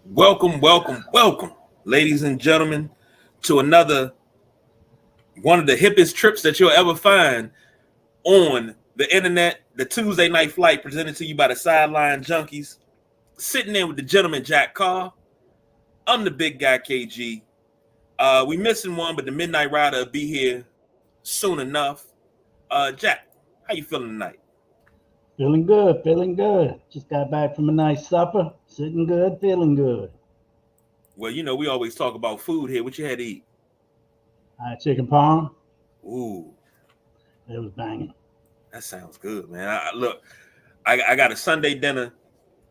Welcome, ladies and gentlemen, to another one of the hippest trips that you'll ever find on the internet. The Tuesday Night Flight, presented to you by the Sideline Junkies. Sitting in with the gentleman Jack Carr. I'm the big guy KG. We missing one, but the Midnight Rider will be here soon enough. Jack, how you feeling tonight? Feeling good, feeling good. Just got back from a nice supper. Sitting good, feeling good. Well, we always talk about food here. What you had to eat? I had chicken parm. Ooh, It was banging. that sounds good, man. Look, I got a Sunday dinner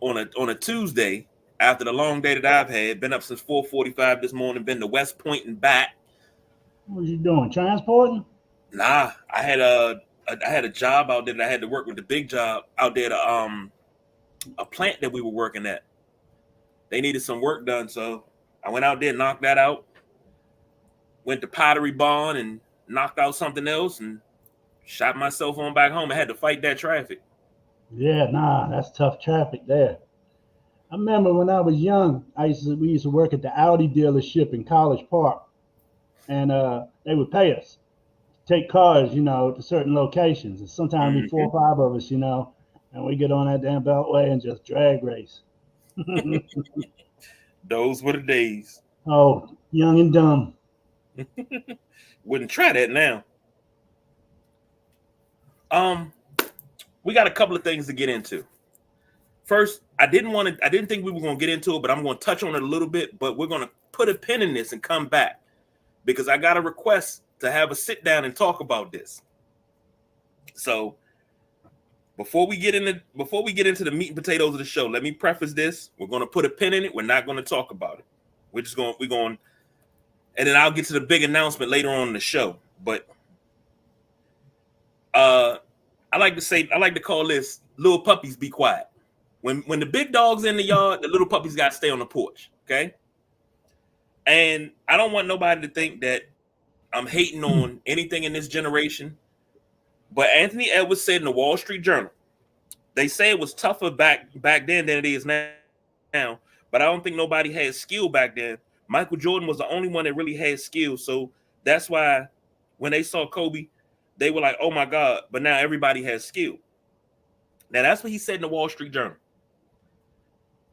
on a Tuesday after the long day that I've had. Been up since 4:45 this morning. Been to West Point and back. What was you doing? Transporting? Nah, I had a job out there that I had to work with, the big job out there. A plant that we were working at. They needed some work done, so I went out there, knocked that out. Went to Pottery Barn and knocked out something else, and shot myself on back home. I had to fight that traffic. Yeah, nah, that's tough traffic there. I remember when I was young, we used to work at the Audi dealership in College Park, and they would pay us to take cars, to certain locations, and sometimes be four Hmm. or five of us, and we get on that damn beltway and just drag race. Those were the days. Oh, young and dumb. Wouldn't try that now. Um, we got a couple of things to get into. First, I didn't think we were gonna get into it, but I'm gonna touch on it a little bit. But we're gonna put a pin in this and come back because I got a request to have a sit down and talk about this. So before we get into the meat and potatoes of the show, let me preface this. We're gonna put a pin in it. We're not gonna talk about it. We're going, and then I'll get to the big announcement later on in the show. But uh I like to call this little puppies be quiet. When the big dog's in the yard, the little puppies got to stay on the porch. Okay. And I don't want nobody to think that I'm hating on anything in this generation. But Anthony Edwards said in the Wall Street Journal, they say it was tougher back then than it is now. But I don't think nobody had skill back then. Michael Jordan was the only one that really had skill. So that's why when they saw Kobe, they were like, oh my God, but now everybody has skill. Now that's what he said in the Wall Street Journal.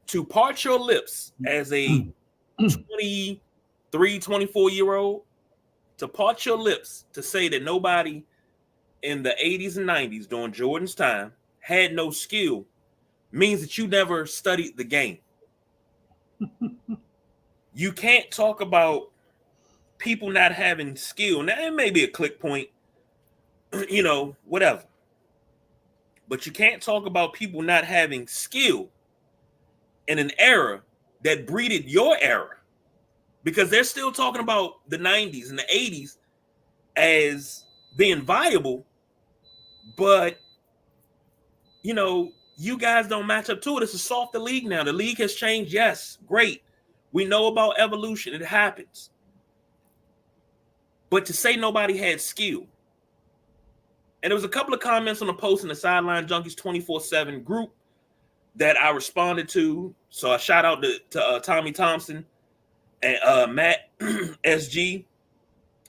To part your lips as a 23, 24-year old, to part your lips to say that nobody in the 80s and 90s during Jordan's time had no skill means that you never studied the game. You can't talk about people not having skill. Now, it may be a click point, whatever. But you can't talk about people not having skill in an era that breeded your era, because they're still talking about the 90s and the 80s as being viable, but you guys don't match up to it. It's a softer league now. The league has changed. Yes, great. We know about evolution. It happens. But to say nobody had skill, and there was a couple of comments on the post in the Sideline Junkies 24/7 group that I responded to. So I shout out to Tommy Thompson and Matt SG,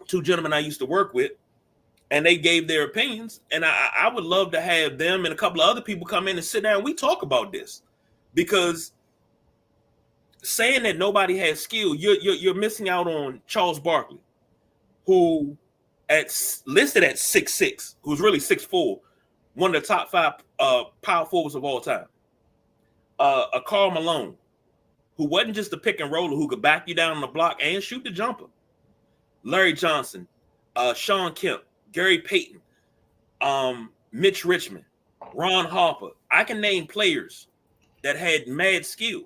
two gentlemen I used to work with, and they gave their opinions. And I would love to have them and a couple of other people come in and sit down and we talk about this, because saying that nobody has skill, you're missing out on Charles Barkley, who listed at 6'6", who's really 6'4", one of the top five power forwards of all time. A Karl Malone, who wasn't just a pick and roller, who could back you down on the block and shoot the jumper. Larry Johnson, Sean Kemp, Gary Payton, Mitch Richmond, Ron Harper. I can name players that had mad skill.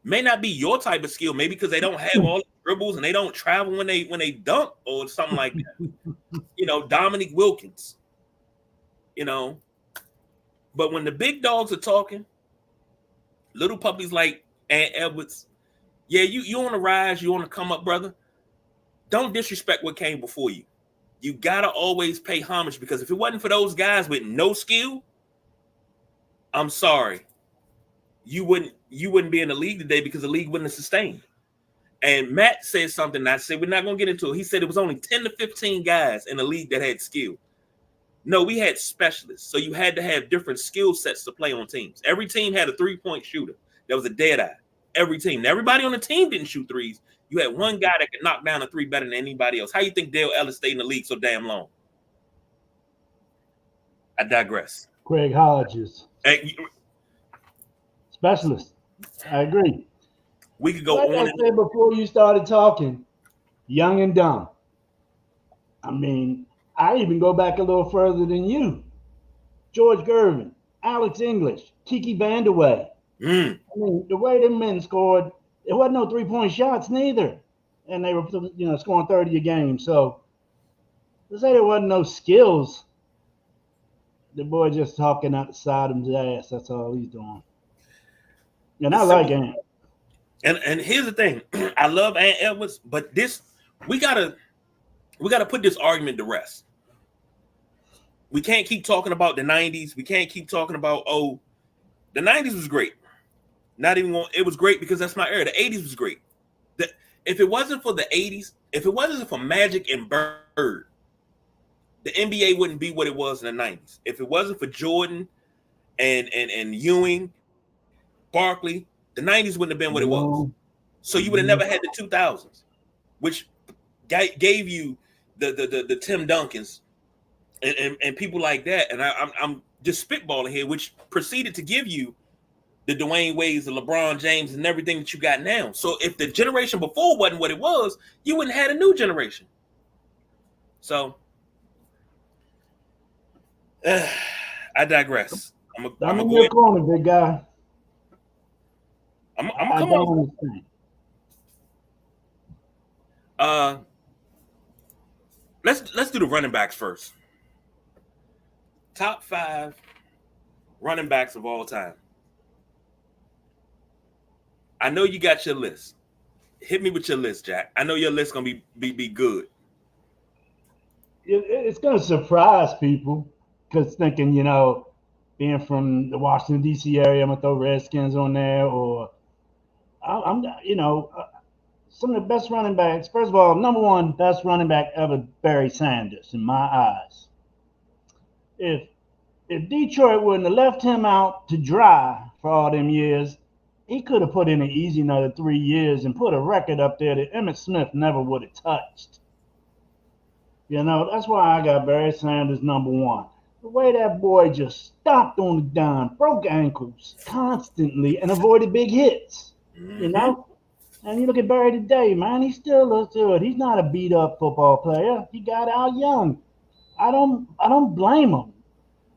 May not be your type of skill, maybe because they don't have all the dribbles and they don't travel when they dunk or something like that. Dominique Wilkins. But when the big dogs are talking, little puppies like Ant Edwards, yeah, you on the rise, you on the come up, brother. Don't disrespect what came before you. You gotta always pay homage, because if it wasn't for those guys with no skill, I'm sorry, you wouldn't you wouldn't be in the league today because the league wouldn't have sustained. And Matt said something, and I said, we're not going to get into it. He said it was only 10 to 15 guys in the league that had skill. No, we had specialists. So you had to have different skill sets to play on teams. Every team had a 3-point shooter. That was a dead eye. Every team. Now, everybody on the team didn't shoot threes. You had one guy that could knock down a three better than anybody else. How you think Dale Ellis stayed in the league so damn long? I digress. Craig Hodges. Hey, Specialist. I agree. we could go Like on I and said before you started talking, young and dumb. I mean, I even go back a little further than you. George Gervin, Alex English, Kiki Vandeweghe. I mean, the way them men scored, it wasn't no 3-point shots neither. And they were, scoring 30 a game. So to say there wasn't no skills, the boy just talking out the side of his ass. That's all he's doing. And I like Ant. And here's the thing. I love Ant Edwards, but we gotta put this argument to rest. We can't keep talking about the 90s. We can't keep talking about, the 90s was great. It was great because that's my era. The 80s was great. If it wasn't for the 80s, if it wasn't for Magic and Bird, the NBA wouldn't be what it was in the 90s. If it wasn't for Jordan and Ewing, Barkley, the 90s wouldn't have been what it was. So you would have never had the 2000s, which gave you the Tim Duncans and people like that. And I'm just spitballing here, which proceeded to give you the Dwayne Wades, the LeBron James, and everything that you got now. So if the generation before wasn't what it was, you wouldn't have had a new generation. So I digress. I'm in your corner, big guy. I'm I come don't on. understand. Let's do the running backs first. Top 5 running backs of all time. I know you got your list. Hit me with your list, Jack. I know your list gonna be good. It's gonna surprise people because thinking, being from the Washington D.C. area, I'm gonna throw Redskins on there, or I'm some of the best running backs. First of all, number one best running back ever, Barry Sanders, in my eyes. If Detroit wouldn't have left him out to dry for all them years, he could have put in an easy another 3 years and put a record up there that Emmitt Smith never would have touched. That's why I got Barry Sanders number one. The way that boy just stopped on the dime, broke ankles constantly, and avoided big hits. And you look at Barry today, man, he still looks good. He's not a beat-up football player. He got out young. I don't blame him.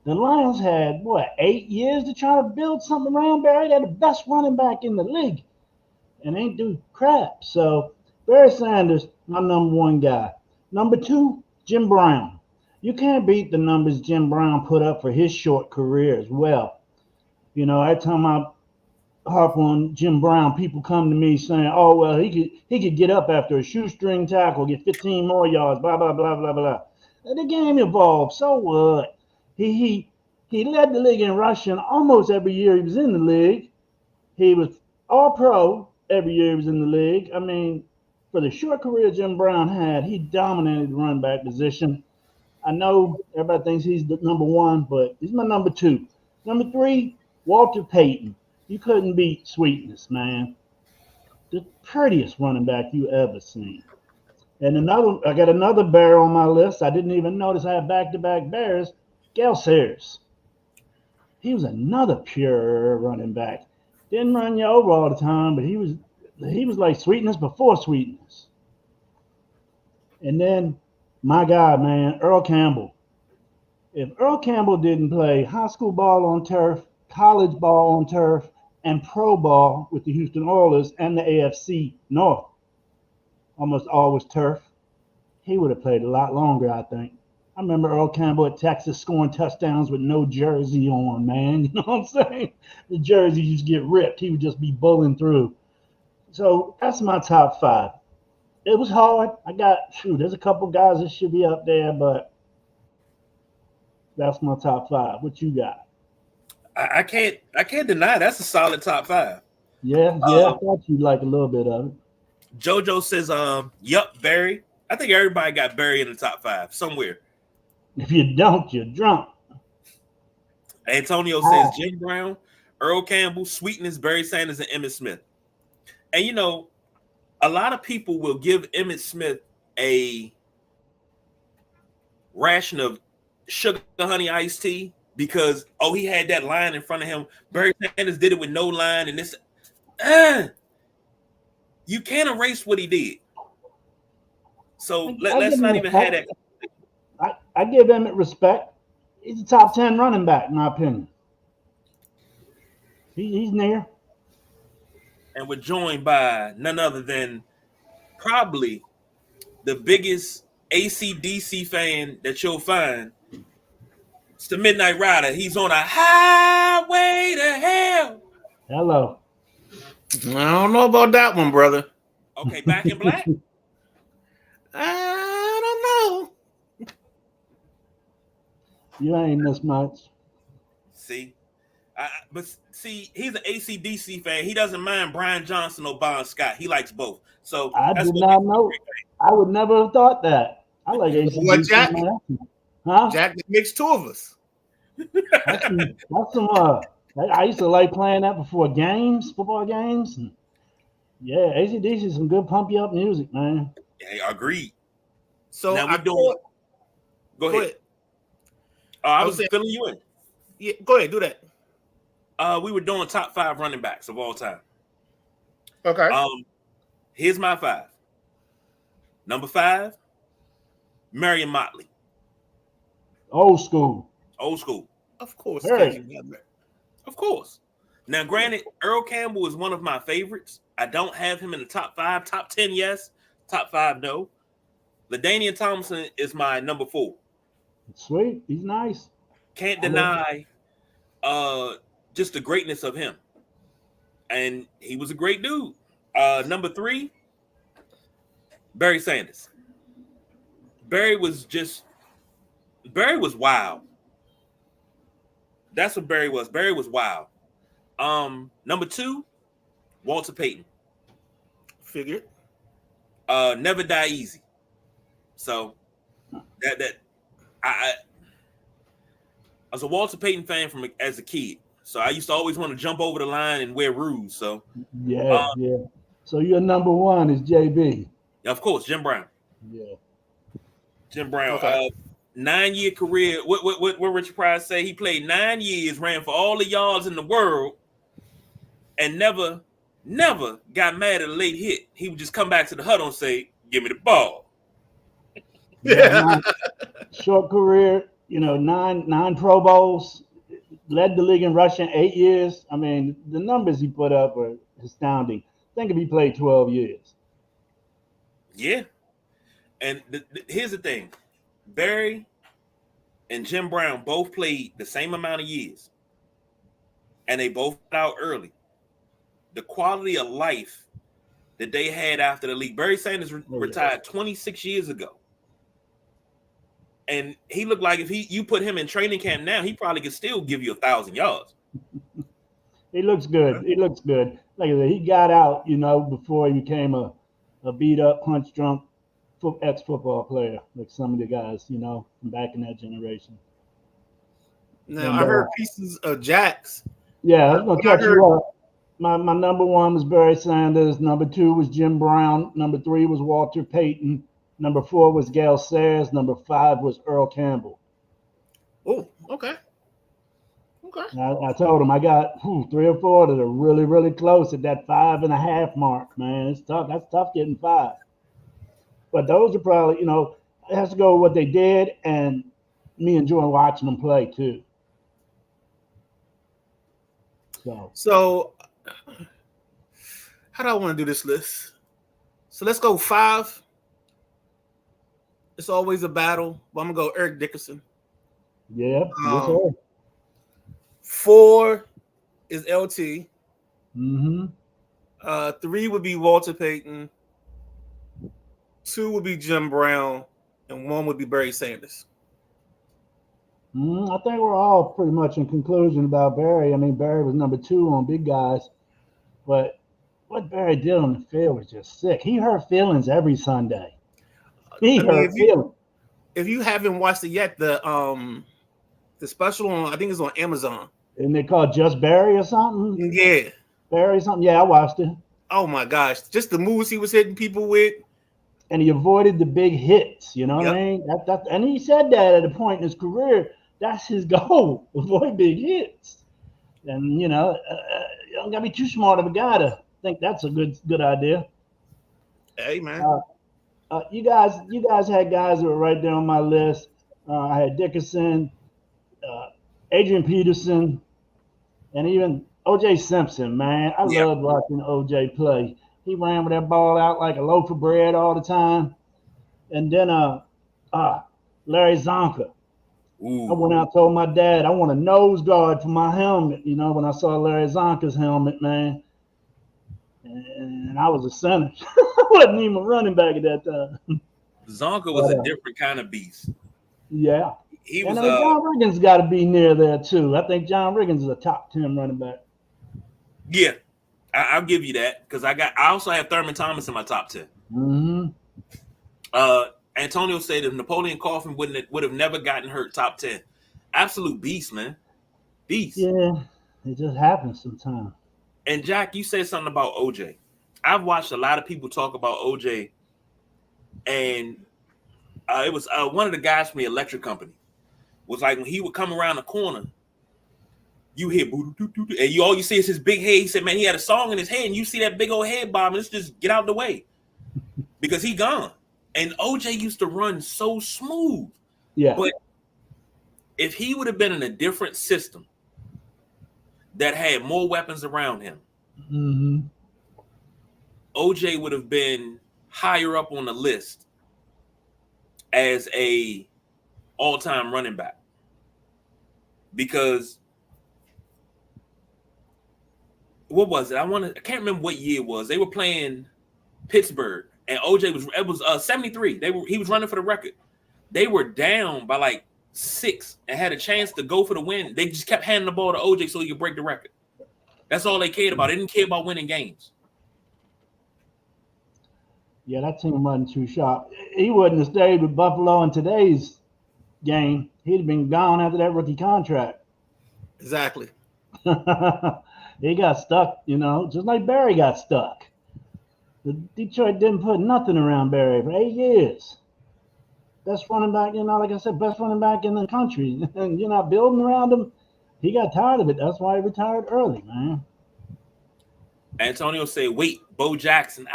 The Lions had, 8 years to try to build something around Barry? They're the best running back in the league and ain't do crap. So Barry Sanders, my number one guy. Number 2, Jim Brown. You can't beat the numbers Jim Brown put up for his short career as well. Every time I harp on Jim Brown, people come to me saying, "Oh, well, he could get up after a shoestring tackle, get 15 more yards, blah blah blah blah blah." And the game evolved. So what? He led the league in rushing almost every year he was in the league. He was all pro every year he was in the league. I mean, for the short career Jim Brown had, he dominated the running back position. I know everybody thinks he's the number one, but he's my number 2. Number 3, Walter Payton. You couldn't beat Sweetness, man. The prettiest running back you ever seen. And I got another bear on my list. I didn't even notice I had back-to-back bears. Gale Sayers. He was another pure running back. Didn't run you over all the time, but he was like Sweetness before Sweetness. And then my guy, man, Earl Campbell. If Earl Campbell didn't play high school ball on turf, college ball on turf, and pro ball with the Houston Oilers and the AFC North, almost always turf, he would have played a lot longer, I think. I remember Earl Campbell at Texas scoring touchdowns with no jersey on, man. You know what I'm saying? The jersey just get ripped. He would just be bowling through. So that's my top 5. It was hard. There's a couple guys that should be up there, but that's my top 5. What you got? I can't deny that's a solid top 5. Yeah, I thought you'd like a little bit of it. JoJo says, yup, Barry. I think everybody got Barry in the top 5 somewhere. If you don't, you're drunk. Antonio says Jim Brown, Earl Campbell, Sweetness, Barry Sanders, and Emmitt Smith. And you know, a lot of people will give Emmitt Smith a ration of sugar honey iced tea because he had that line in front of him. Barry Sanders did it with no line, and this you can't erase what he did. So let's not even have that. I give Emmitt respect. He's a top 10 running back, in my opinion. He's near. And we're joined by none other than probably the biggest AC/DC fan that you'll find. It's the Midnight Rider. He's on a highway to hell. Hello. I don't know about that one, brother. Okay, Back in Black? I don't know. You ain't this much. See? But he's an AC/DC fan. He doesn't mind Brian Johnson or Bon Scott. He likes both. So I did not know. I would never have thought that. I like AC/DC. What, Jack? Huh? Jack makes 2 of us. That's some. I used to like playing that before games, football games. And yeah, AC/DC is some good pump you up music, man. Yeah, agreed. So now we're doing. Go ahead. I was filling you in. Yeah, go ahead, do that. We were doing top 5 running backs of all time. Okay. Here's my 5. Number 5, Marion Motley. Old school. Of course. Hey. Of course. Now, granted, Earl Campbell is one of my favorites. I don't have him in the top 5. Top 10, yes. Top 5, no. LaDainian Thompson is my number 4. Sweet. He's nice. Can't deny just the greatness of him. And he was a great dude. Number 3, Barry Sanders. Barry was wild. That's what Barry was. Barry was wild. Number 2, Walter Payton. Figured. Never die easy. So I was a Walter Payton fan as a kid. So I used to always want to jump over the line and wear ruse. So yeah. So your number 1 is JB. Of course, Jim Brown. Yeah. Jim Brown. Okay. 9-year career. What Richard Pryor say? He played 9 years, ran for all the yards in the world, and never got mad at a late hit. He would just come back to the huddle and say, "Give me the ball." Yeah. Short career, 9 Pro Bowls, led the league in rushing 8 years. I mean, the numbers he put up are astounding. Think if he played 12 years. Yeah. And here's the thing. Barry and Jim Brown both played the same amount of years. And they both got out early. The quality of life that they had after the league. Barry Sanders retired 26 years ago. And he looked like if you put him in training camp now, he probably could still give you 1,000 yards. He looks good. Like I said, he got out, before he became a beat up, punch drunk ex-football player, like some of the guys, from back in that generation. Now, I heard pieces of Jack's. Yeah, I was going to touch you up. My number 1 was Barry Sanders. Number 2 was Jim Brown. Number 3 was Walter Payton. Number 4 was Gale Sayers. Number 5 was Earl Campbell. Oh, okay. I told him I got 3 or 4 that are really, really close at that 5.5 mark, man. It's tough. That's tough getting 5. But those are probably, it has to go with what they did and me enjoying watching them play too. So how do I want to do this list? So let's go 5. It's always a battle, but I'm going to go Eric Dickerson. Yeah. Yes, sir. 4 is LT. Mm-hmm. 3 would be Walter Payton. 2 would be Jim Brown, and 1 would be Barry Sanders. I think we're all pretty much in conclusion about Barry. I mean, Barry was number 2 on big guys. But what Barry did on the field was just sick. He hurt feelings every Sunday. He I mean, hurt feelings. if you haven't watched it yet, the special on, I think it's on Amazon. And they called Just Barry or something. Yeah. Barry something. Yeah, I watched it. Oh my gosh, just the moves he was hitting people with. And he avoided the big hits. You know what I mean? And he said that at a point in his career. That's his goal: avoid big hits. And you know, you don't gotta be too smart of a guy to think that's a good idea. Hey man, you guys had guys that were right there on my list. I had Dickerson, Adrian Peterson, and even O.J. Simpson. Man, I loved watching O.J. play. He ran with that ball out like a loaf of bread all the time. And then Larry Zonka. Ooh. I went out and told my dad I want a nose guard for my helmet, you know, when I saw Larry Zonka's helmet, man. And I was a center. I wasn't even a running back at that time. Zonka was a different kind of beast. Yeah. He was. And John Riggins got to be near there, too. I think John Riggins is a top 10 running back. Yeah. I'll give you that because I also have Thurman Thomas in my top 10. Mm-hmm. Antonio said if Napoleon Coffin would have never gotten hurt, top 10. Absolute beast, man. Beast. Yeah, it just happens sometimes. And Jack, you said something about OJ. I've watched a lot of people talk about OJ, and it was one of the guys from the electric company was like when he would come around the corner, you hear boo doo doo doo, and all you see is his big head. He said, "Man, he had a song in his head, and you see that big old head bob, and let's just get out the way because he gone." And OJ used to run so smooth. Yeah. But if he would have been in a different system that had more weapons around him, mm-hmm. OJ would have been higher up on the list as a all-time running back. Because what was it? I can't remember what year it was. They were playing Pittsburgh. And OJ was 73. He was running for the record. They were down by like 6 and had a chance to go for the win. They just kept handing the ball to OJ so he could break the record. That's all they cared about. They didn't care about winning games. Yeah, that team wasn't too sharp. He wouldn't have stayed with Buffalo in today's game. He'd have been gone after that rookie contract. Exactly. He got stuck, you know, just like Barry got stuck. The Detroit didn't put nothing around Barry for 8 years. Best running back, you know, like I said, best running back in the country. And you're not building around him. He got tired of it. That's why he retired early, man. Antonio said, wait, Bo Jackson.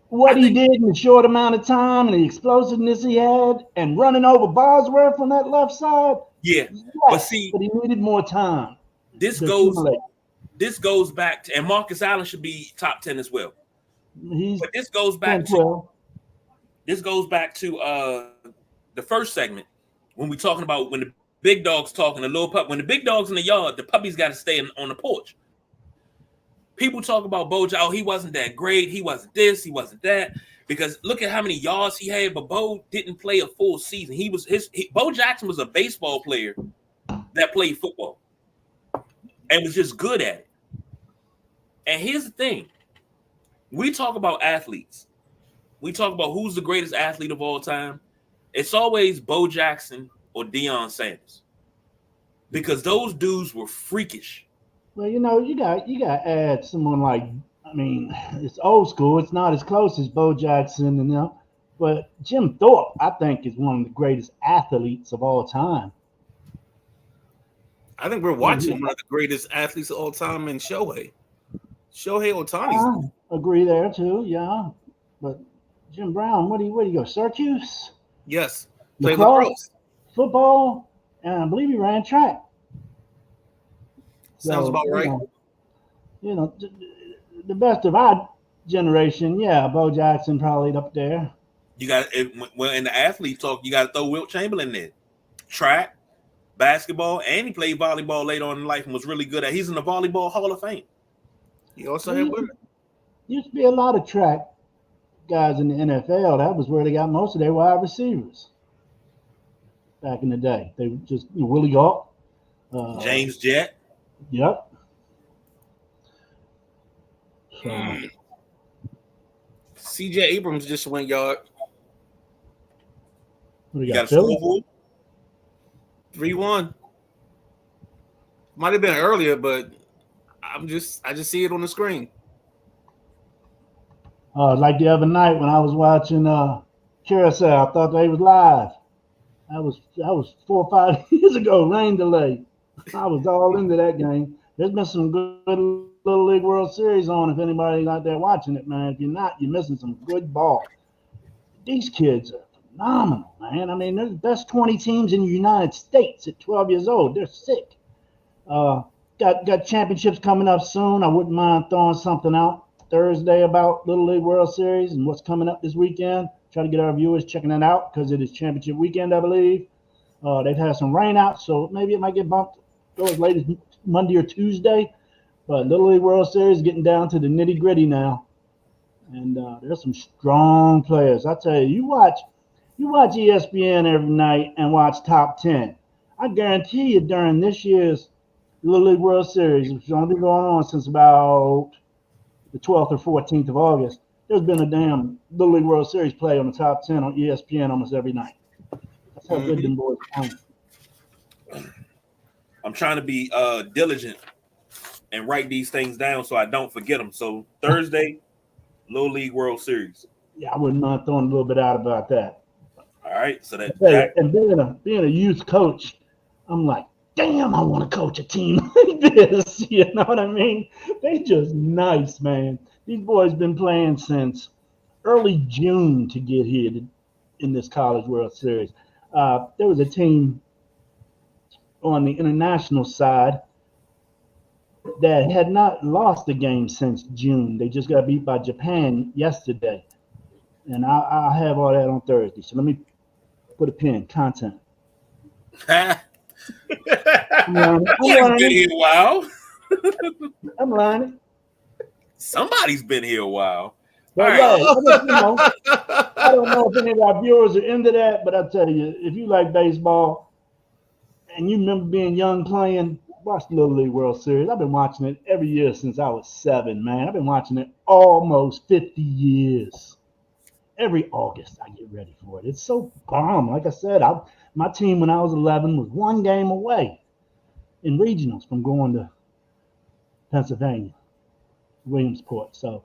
What he did in a short amount of time and the explosiveness he had and running over Bosworth on that left side. Yeah. Yes, but he needed more time. This goes back to, and Marcus Allen should be top 10 as well. But this goes back to the first segment when we're talking about when the big dog's talking, the little pup. When the big dog's in the yard, the puppy's got to stay on the porch. People talk about Bo. Oh, he wasn't that great. He wasn't this. He wasn't that. Because look at how many yards he had. But Bo didn't play a full season. Bo Jackson was a baseball player that played football and was just good at it. And here's the thing. We talk about athletes. We talk about who's the greatest athlete of all time. It's always Bo Jackson or Deion Sanders. Because those dudes were freakish. Well, you know, you got to add someone like, I mean, it's old school. It's not as close as Bo Jackson, you know. But Jim Thorpe, I think, is one of the greatest athletes of all time. I think we're watching one of the greatest athletes of all time in Shohei Ohtani. I agree there too, yeah. But Jim Brown, what do you go? Syracuse? Yes. Lacrosse, football, and I believe he ran track. Sounds about right. You know, the best of our generation, yeah, Bo Jackson probably up there. You got well in the athlete talk, you got to throw Wilt Chamberlain in. Track, basketball, and he played volleyball later on in life and was really good at. He's in the volleyball Hall of Fame. He also had women. Used to be a lot of track guys in the NFL. That was where they got most of their wide receivers back in the day. They were just Willie Gault, James Jett. Yep. So, CJ Abrams just went yard. what do You you got a got? Philly? scoreboard? 3-1. Might have been earlier, but I just see it on the screen. Like the other night when I was watching Carousel, I thought they was live. That was 4 or 5 years ago. Rain delay. I was all into that game. There's been some good Little League World Series on. If anybody's out there watching it, man, if you're not, you're missing some good ball. These kids are phenomenal, man. I mean, they're the best 20 teams in the United States at 12 years old. They're sick. Got championships coming up soon. I wouldn't mind throwing something out Thursday about Little League World Series and what's coming up this weekend. Try to get our viewers checking that out because it is championship weekend, I believe. They've had some rain out, so maybe it might get bumped, go as late as Monday or Tuesday. But Little League World Series is getting down to the nitty gritty now, and there's some strong players. I tell you, you watch ESPN every night and watch Top 10. I guarantee you, during this year's Little League World Series, which has only been going on since about the 12th or 14th of August, there's been a damn Little League World Series play on the Top 10 on ESPN almost every night. That's how good them boys are playing. I'm trying to be diligent and write these things down so I don't forget them. So Thursday, Little League World Series. Yeah, I wouldn't mind throwing a little bit out about that. All right, so that Hey, and being a youth coach, I'm like, damn, I want to coach a team like this. You know what I mean? They just nice, man. These boys been playing since early June to get here in this College World Series. There was a team on the international side that had not lost a game since June. They just got beat by Japan yesterday. And I'll have all that on Thursday. So let me put a pin, content. I'm been here a while. I'm lying. Somebody's been here a while. But All right. I don't know if any of our viewers are into that, but I'll tell you, if you like baseball and you remember being young playing, watch the Little League World Series. I've been watching it every year since I was 7, man. I've been watching it almost 50 years. Every August, I get ready for it. It's so bomb. Like I said, my team when I was 11 was 1 game away in regionals from going to Pennsylvania, Williamsport. So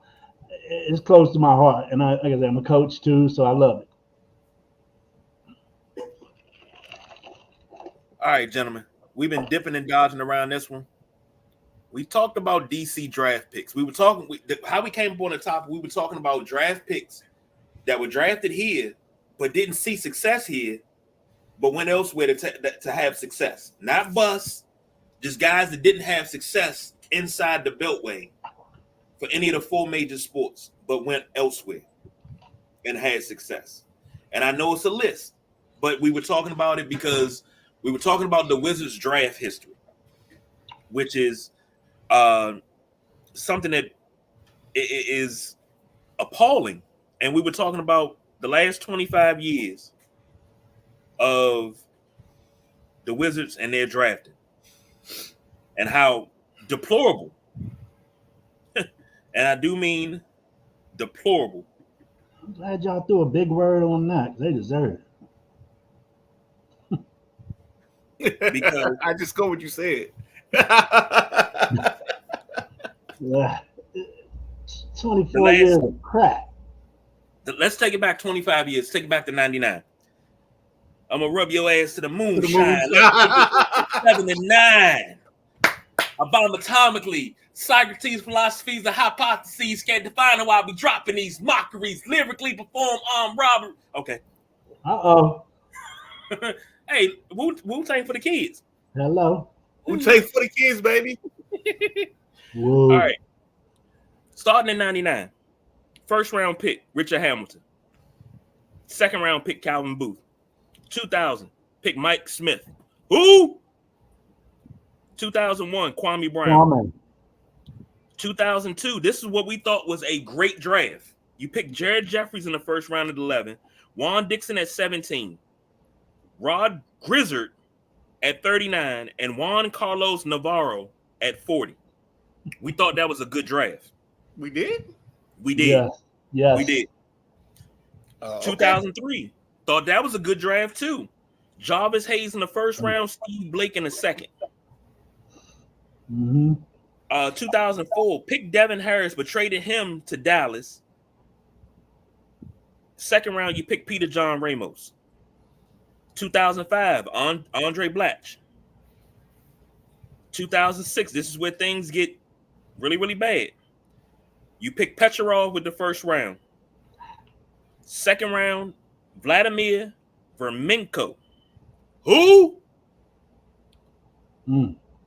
it's close to my heart. And like I said, I'm a coach too, so I love it. All right, gentlemen. We've been dipping and dodging around this one. We talked about DC draft picks. We were talking how we came up on the topic. We were talking about draft picks that were drafted here, but didn't see success here, but went elsewhere to have success. Not busts, just guys that didn't have success inside the Beltway for any of the 4 major sports, but went elsewhere and had success. And I know it's a list, but we were talking about it because we were talking about the Wizards draft history, which is something that is appalling. And we were talking about the last 25 years of the Wizards and their drafting and how deplorable, and I do mean deplorable. I'm glad y'all threw a big word on that. They deserve it. Because I just go what you said. Yeah. 24 years of crap. Let's take it back 25 years. Take it back to 99. I'm going to rub your ass to the moon. 79. Abomatomically, Socrates' philosophies and hypotheses can't define why we dropping these mockeries. Lyrically perform armed robbery. Okay. Uh-oh. Hey, Wu-Tang for the kids. Hello. Wu-Tang for the kids, baby. Whoa. All right. Starting in 99. First round pick, Richard Hamilton. Second round pick, Calvin Booth. 2000, pick Mike Smith. Who? 2001, Kwame Brown. 2002, this is what we thought was a great draft. You picked Jared Jeffries in the first round at 11, Juan Dixon at 17, Rod Grizzard at 39, and Juan Carlos Navarro at 40. We thought that was a good draft. We did? We did. Yes. Yes. We did. Okay. 2003. Thought that was a good draft too. Jarvis Hayes in the first round, Steve Blake in the second. Mm-hmm. 2004, picked Devin Harris, but traded him to Dallas. Second round, you picked Peter John Ramos. 2005, Andre Blatch. 2006, this is where things get really, really bad. You pick Petrov with the first round. Second round, Vladimir Verminko. Who?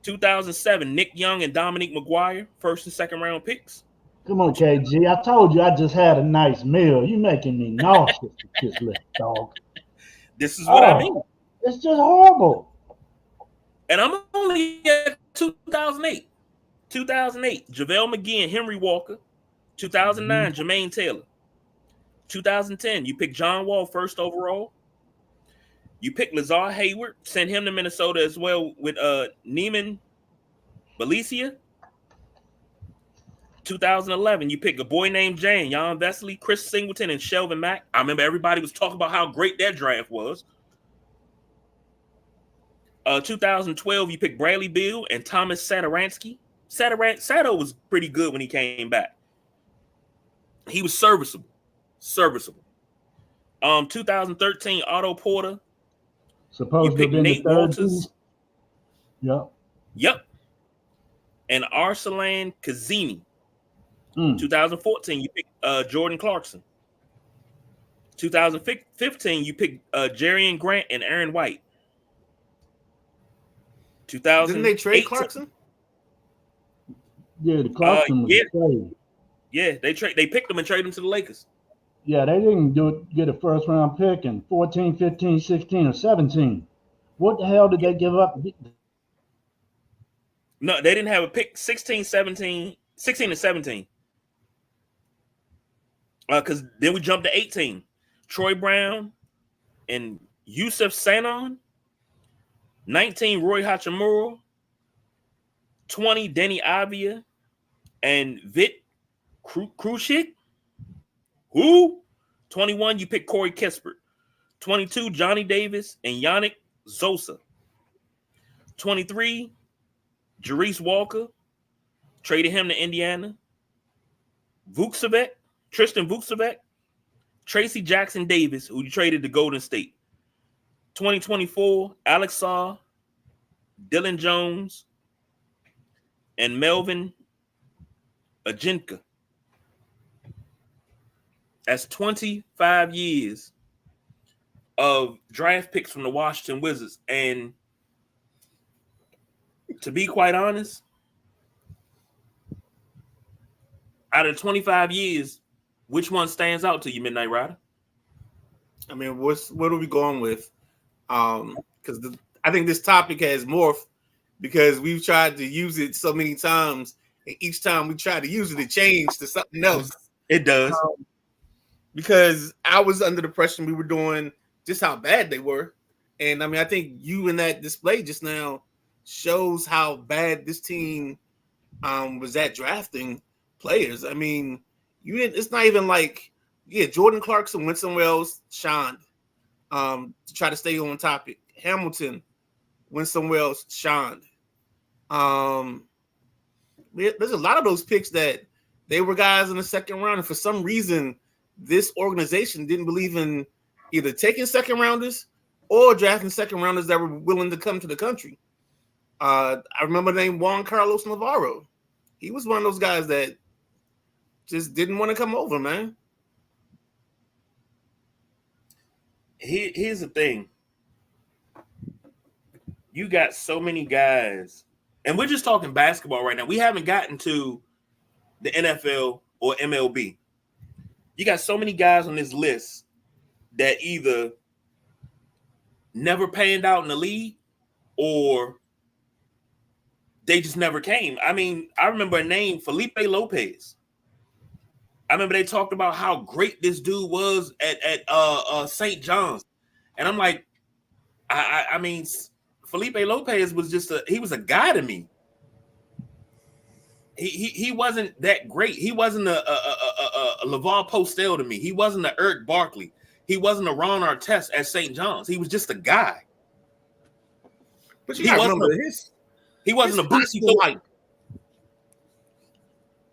2007, Nick Young and Dominique McGuire, first and second round picks. Come on, KG. I told you I just had a nice meal. You making me nauseous with this little dog. This is what I mean. It's just horrible. And I'm only at 2008. 2008, JaVale McGee and Henry Walker. 2009, Jermaine Taylor. 2010, you pick John Wall first overall. You pick Lazar Hayward, sent him to Minnesota as well with Neiman Balicia. 2011, you pick a boy named Jan Vesely, Chris Singleton, and Shelvin Mack. I remember everybody was talking about how great that draft was. 2012, you pick Bradley Beal and Thomas Satoransky. Sato was pretty good when he came back. He was serviceable. 2013, Otto Porter. Supposed to have been Nate the third Walters. Team. Yep. And Arsalan Kazemi. 2014, you pick Jordan Clarkson. 2015, you pick Jerian Grant and Aaron White. Didn't they trade Clarkson? Yeah, the Clarkson was traded. Yeah, they picked him and traded him to the Lakers. Yeah, they didn't get a first round pick in 14, 15, 16, or 17. What the hell did they give up? No, they didn't have a pick 16 and 17. Because then we jumped to 18. Troy Brown and Yusuf Sanon. 19, Roy Hachimura. 20, Denny Avia and Vit Krushik. Who? 21, you pick Corey Kispert. 22, Johnny Davis and Yannick Zosa. 23, Jerice Walker. Traded him to Indiana. Tristan Vukcevic. Tracy Jackson Davis, who you traded to Golden State. 2024, Alex Saw, Dylan Jones, and Melvin Aginka. That's 25 years of draft picks from the Washington Wizards. And to be quite honest, out of 25 years, which one stands out to you, Midnight Rider? I mean, what are we going with? Because I think this topic has morphed because we've tried to use it so many times, and each time we try to use it changed to something else. It does. Because I was under the impression we were doing just how bad they were. And I mean, I think you in that display just now shows how bad this team was at drafting players. I mean, it's not even like, Jordan Clarkson went somewhere else, shined, to try to stay on topic. Hamilton went somewhere else, shined. There's a lot of those picks that they were guys in the second round, and for some reason, this organization didn't believe in either taking second rounders or drafting second rounders that were willing to come to the country. I remember the name Juan Carlos Navarro. He was one of those guys that just didn't want to come over, man. Here's the thing. You got so many guys, and we're just talking basketball right now. We haven't gotten to the NFL or MLB. You got so many guys on this list that either never panned out in the league or they just never came. I mean, I remember a name, Felipe Lopez. I remember they talked about how great this dude was at St. John's. And I'm like, I mean, Felipe Lopez was he was a guy to me. he wasn't that great. He wasn't a LeVar Postel to me. He wasn't a Eric Barkley. He wasn't a Ron Artest at St. John's. He was just a guy. But you gotta remember he wasn't a Boosie hype.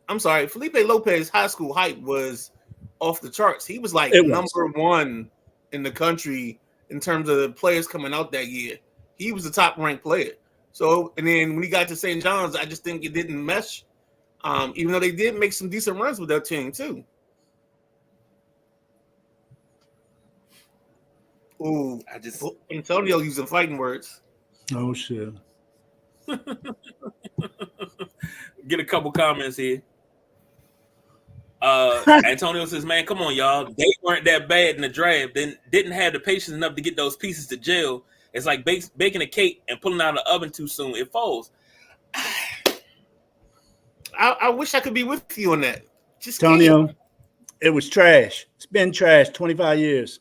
I'm sorry, Felipe Lopez high school hype was off the charts. He was like number one in the country in terms of the players coming out that year. He was the top ranked player. So, and then when he got to St. John's, I just think it didn't mesh. Even though they did make some decent runs with that team too. Ooh, Antonio using fighting words. Oh shit. Get a couple comments here. Antonio says, man, come on, y'all. They weren't that bad in the draft. Then didn't have the patience enough to get those pieces to gel. It's like baking a cake and pulling out of the oven too soon. It falls. I wish I could be with you on that. Just Antonio, it was trash. It's been trash 25 years.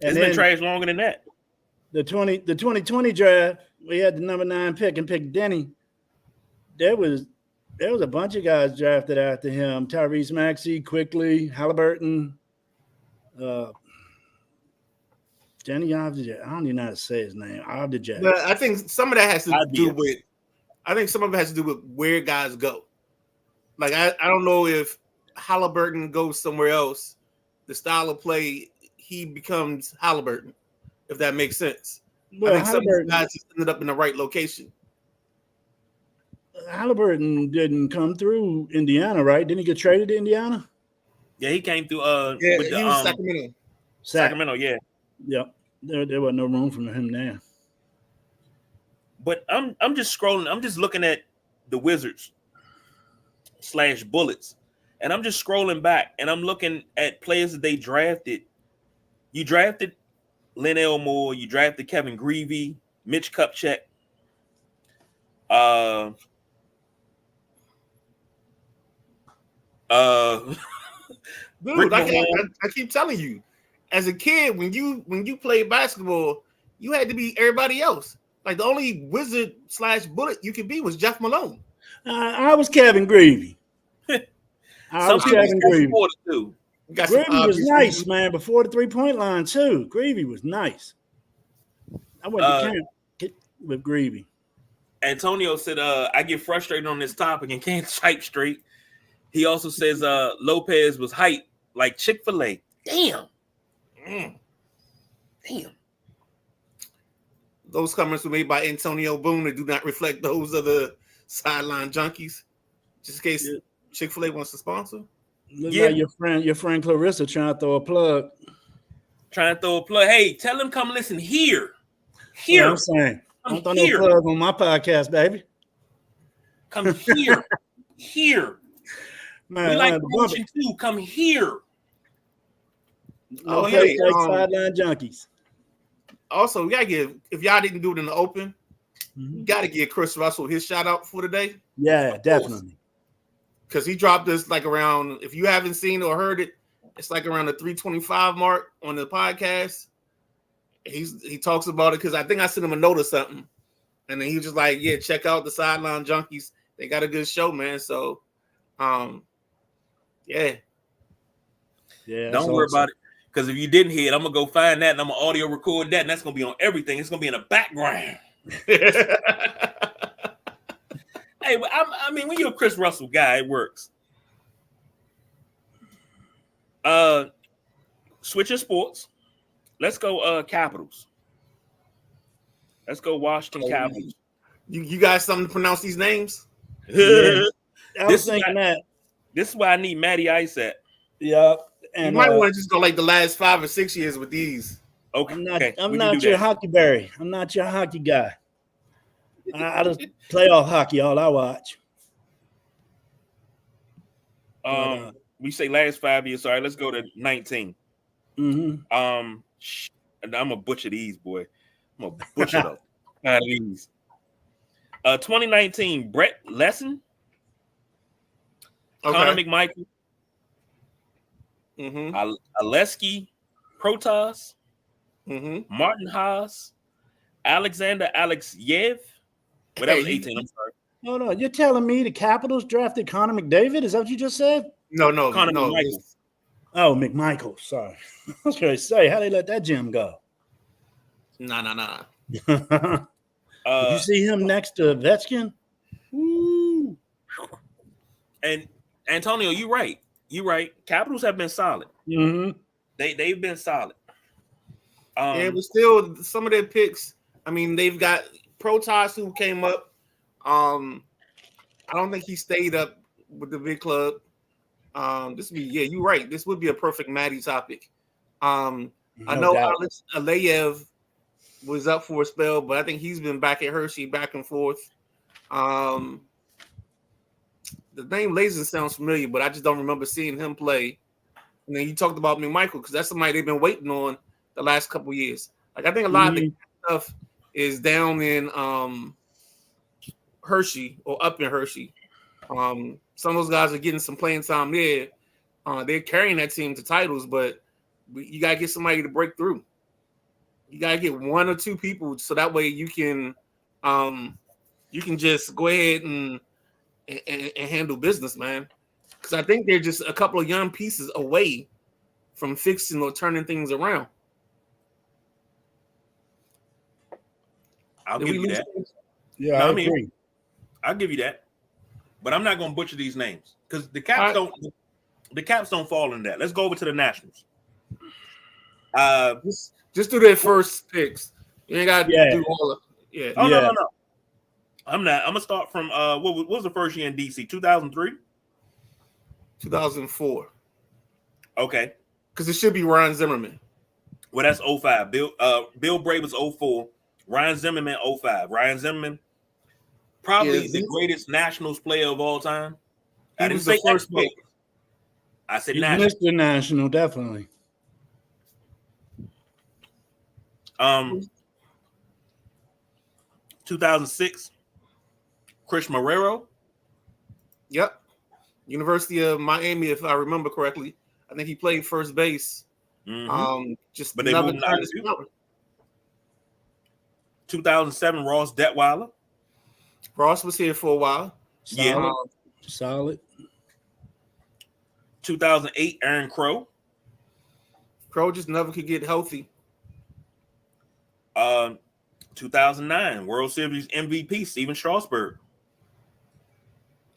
It's been trash longer than that. The 2020 draft, we had the number 9 pick and picked Denny. There was a bunch of guys drafted after him. Tyrese Maxey, Quickly, Halliburton, Denny Avdija. I don't even know how to say his name. Avdija. But I think some of that has to do with. I think some of it has to do with where guys go. Like I don't know if Halliburton goes somewhere else, the style of play he becomes Halliburton, if that makes sense. Well, I think some of these guys just ended up in the right location. Halliburton didn't come through Indiana, right? Didn't he get traded to Indiana? Yeah, he came through. He was Sacramento. Sacramento, yeah. Yep. There was no room for him there. But I'm just scrolling. I'm just looking at the Wizards / Bullets, and I'm just scrolling back, and I'm looking at players that they drafted. You drafted Len Elmore. You drafted Kevin Greavy, Mitch Kupchak. Dude, I keep telling you, as a kid, when you played basketball, you had to be everybody else. Like the only Wizard / Bullet you could be was Jeff Malone. I was Kevin Greavy. I was Kevin Greavy. Greavy was nice, man. Before the 3-point line too. Greavy was nice. I went to camp with Greavy. Antonio said, I get frustrated on this topic and can't type straight. He also says Lopez was hype like Chick-fil-A. Damn. Damn. Those comments were made by Antonio Boone and do not reflect those of the sideline junkies. Just in case Chick-fil-A wants to sponsor. Look like your friend Clarissa trying to throw a plug. Hey, tell him come listen here. Here. I'm saying. Don't throw no plug on my podcast, baby. Come here. Here. Man, we like promotion too. Come here. Oh, hey, sideline junkies. Also, we gotta give, if y'all didn't do it in the open, you gotta give Chris Russell his shout out for today. Yeah, definitely. Because he dropped this like around, if you haven't seen or heard it, it's like around the 325 mark on the podcast. He talks about it because I think I sent him a note or something. And then he was just like, yeah, check out the Sideline Junkies. They got a good show, man. So yeah. Don't worry about it. Because if you didn't hear it, I'm gonna go find that and I'm gonna audio record that, and that's gonna be on everything. It's gonna be in the background. Hey, but I mean, when you're a Chris Russell guy, it works. Switching sports. Let's go Capitals. Let's go Washington Capitals. You guys something to pronounce these names? Yeah. I was thinking that. This is why I need Matty Ice at. Yeah. And you might want to just go like the last 5 or 6 years with these. Okay. I'm not your hockey berry. I'm not your hockey guy. I just playoff hockey all I watch. We say last 5 years. Sorry, let's go to 19. Mm-hmm. And I'm gonna butcher these, boy. I'm gonna butcher them. Out of these. 2019, Brett Lesson, Connor McMichael, Aleksey Protas, Martin Haas, Alexander Alexeyev. Well, that was 18. I'm sorry. Hold on. You're telling me the Capitals drafted Connor McDavid? Is that what you just said? No, Connor no. McMichael. Oh, McMichael. Sorry. I was going to say, how they let that gem go? Nah. Did you see him next to Ovechkin? Woo. And Antonio, you're right. You're right. Capitals have been solid. Mm-hmm. They've been solid. Yeah, but still, some of their picks. I mean, they've got Protas who came up. I don't think he stayed up with the big club. You're right. This would be a perfect Maddie topic. I know doubt. Alex Aleyev was up for a spell, but I think he's been back at Hershey, back and forth. The name Laser sounds familiar, but I just don't remember seeing him play. And then you talked about McMichael because that's somebody they've been waiting on the last couple of years. Like I think a lot of the stuff is down in Hershey or up in Hershey. Some of those guys are getting some playing time there. They're carrying that team to titles, but you gotta get somebody to break through. You gotta get one or two people so that way you can just go ahead and handle business, man. Because I think they're just a couple of young pieces away from fixing or turning things around. I'll give you that. Yeah, No, I I mean, agree. I'll give you that. But I'm not going to butcher these names because the Caps don't fall in that. Let's go over to the Nationals. Just do their first picks. You ain't got to do all of Oh, no. I'm not. I'm going to start from what was the first year in DC? 2003? 2004. Okay. Because it should be Ryan Zimmerman. Well, that's 05. Bill Bray was 04. Ryan Zimmerman 05. Ryan Zimmerman, probably the greatest Nationals player of all time. He was the first pick. I said He's National. Mr. National, definitely. 2006, Chris Marrero. Yep. University of Miami, if I remember correctly. I think he played first base. Mm-hmm. But they moved on to 2007, Ross Detweiler. Ross was here for a while. Solid. 2008, Aaron Crow. Crow just never could get healthy. 2009, World Series MVP, Steven Strasburg.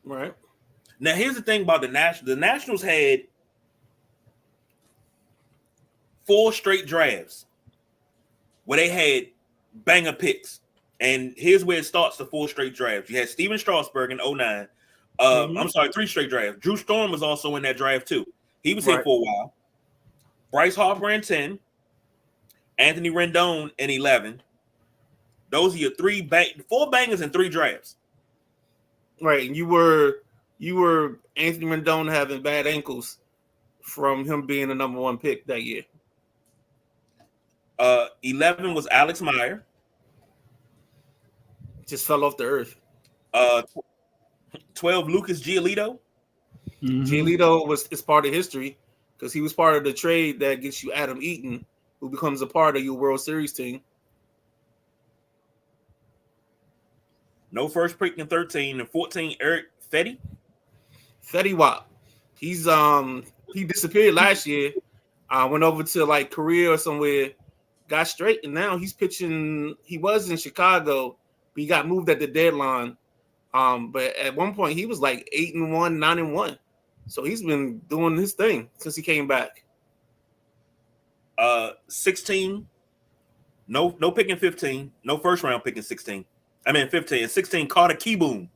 Right. Now, here's the thing about the Nationals. The Nationals had 4 straight drafts where they had banger picks. And here's where it starts, the 4 straight drafts. You had Steven Strasburg in 09. I'm sorry, 3 straight drafts. Drew Storm was also in that draft too. He was here for a while. Bryce Harper in 10. Anthony Rendon in 11. Those are your 4 bangers in 3 drafts. Right. And you were Anthony Rendon having bad ankles from him being the number 1 pick that year. 11 was Alex Meyer. Just fell off the earth. 12, Lucas Giolito. Mm-hmm. Giolito is part of history because he was part of the trade that gets you Adam Eaton, who becomes a part of your World Series team. No first pick in 13 and 14, Eric Fetty. Fetty Wap. He's he disappeared last year. Went over to like Korea or somewhere, got straight, and now he's pitching. He was in Chicago, but he got moved at the deadline. But at one point he was like 8-1, 9-1. So he's been doing his thing since he came back. 16. No pick in 15. No first round pick in 16. 15 and 16, Carter Kieboom.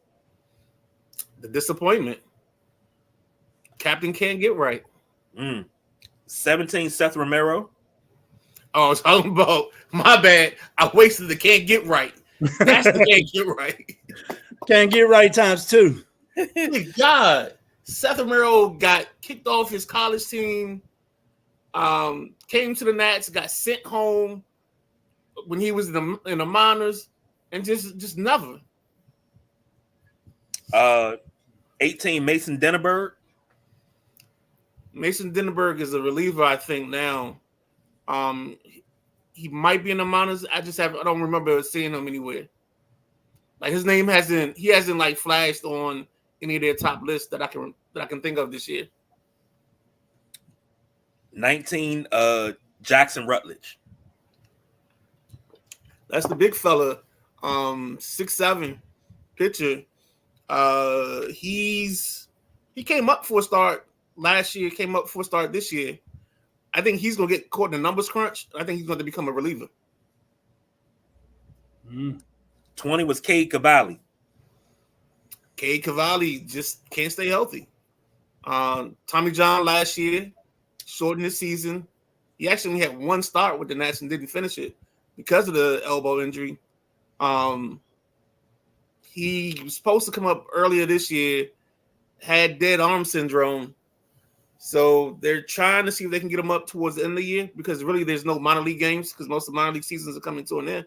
The disappointment. Captain can't get right. 17, Seth Romero. Oh, I was talking about my bad. I wasted the can't get right. That's the can't get right. Can't get right times 2. Good God. Seth Romero got kicked off his college team. Came to the Nats, got sent home when he was in the minors. And just never. 18, Mason Denneberg. Mason Denneberg is a reliever, I think, now. He might be in the minors. I don't remember seeing him anywhere. Like his name hasn't like flashed on any of their top lists that I can think of this year. 19, Jackson Rutledge. That's the big fella, 6'7" pitcher. He came up for a start last year, came up for a start this year. I think he's gonna get caught in the numbers crunch. I think he's going to become a reliever. 20 was Cade Cavalli. Cade Cavalli just can't stay healthy. Tommy John last year shortened his season. He actually only had one start with the Nats and didn't finish it because of the elbow injury. He was supposed to come up earlier this year, had dead arm syndrome. So they're trying to see if they can get him up towards the end of the year because really there's no minor league games because most of the minor league seasons are coming to an end.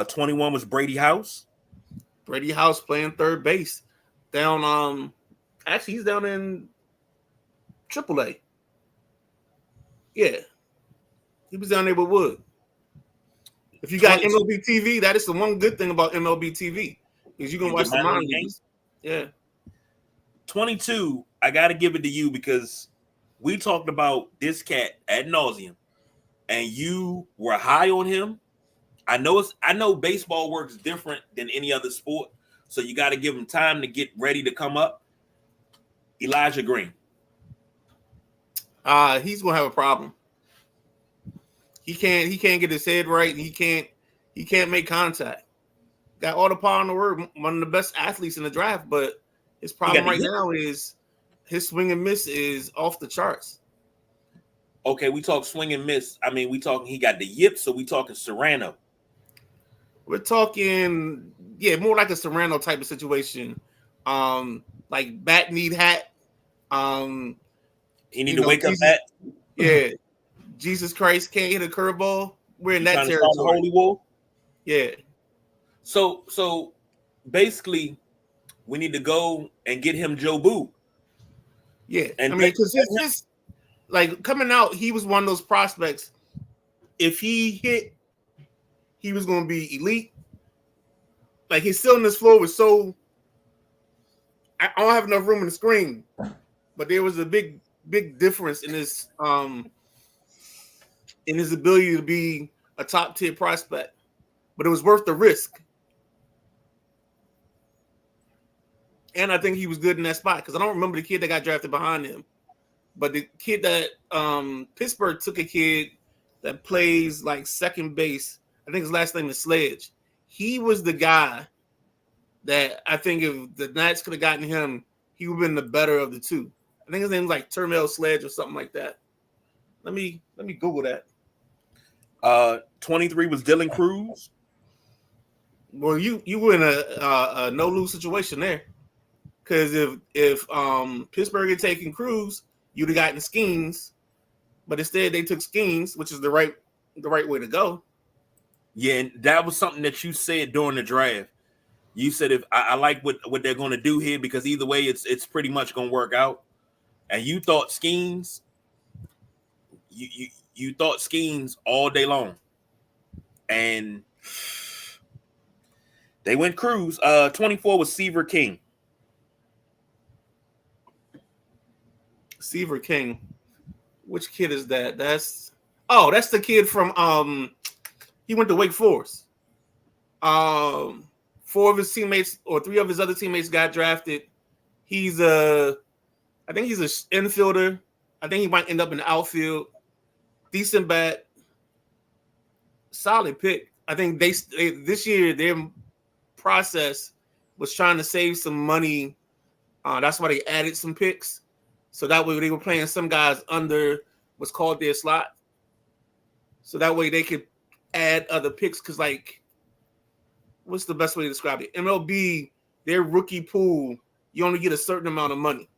21 was Brady House. Brady House playing third base down. Actually, he's down in AAA. Yeah, he was down there with Wood. If you got MLB TV, that is the one good thing about MLB TV is you can watch the minor leagues. Yeah. 22, I got to give it to you because we talked about this cat ad nauseum, and you were high on him. I know baseball works different than any other sport, so you got to give him time to get ready to come up. Elijah Green. He's gonna have a problem. He can't get his head right, and he can't make contact. Got all the power in the world, one of the best athletes in the draft, but his problem right now is his swing and miss is off the charts. Okay, we talk swing and miss. I mean, we talking he got the yips, so we talking Serrano. We're talking, more like a Serrano type of situation. Like bat need hat. He need to wake up bat. Yeah. Jesus Christ can't hit a curveball. We're in that territory. Holy Wolf. Yeah. So basically, we need to go and get him Joe Boo. Yeah, and I mean, because his like coming out, he was one of those prospects. If he hit, he was going to be elite. Like his cylinder flow was so. I don't have enough room in the screen, but there was a big difference in his ability to be a top tier prospect. But it was worth the risk. And I think he was good in that spot because I don't remember the kid that got drafted behind him. But the kid that Pittsburgh took a kid that plays like second base. I think his last name is Sledge. He was the guy that I think if the Knights could have gotten him, he would have been the better of the two. I think his name was like Termel Sledge or something like that. Let me Google that. 23 was Dylan Cruz. Well, you were in a no lose situation there, because if Pittsburgh had taken Cruz, you'd have gotten Skeens, but instead they took Skeens, which is the right way to go. Yeah, and that was something that you said during the draft. You said if I like what they're going to do here because either way it's pretty much going to work out, and you thought Skeens. You thought Skeens all day long, and they went Cruz. 24 was Seaver King. Seaver King. Which kid is that? That's the kid from he went to Wake Forest. 4 of his teammates or 3 of his other teammates got drafted. I think he's an infielder. I think he might end up in the outfield. Decent bat. Solid pick. I think they this year their process was trying to save some money. That's why they added some picks. So that way they were playing some guys under what's called their slot. So that way they could add other picks. Because, like, what's the best way to describe it? MLB, their rookie pool, you only get a certain amount of money.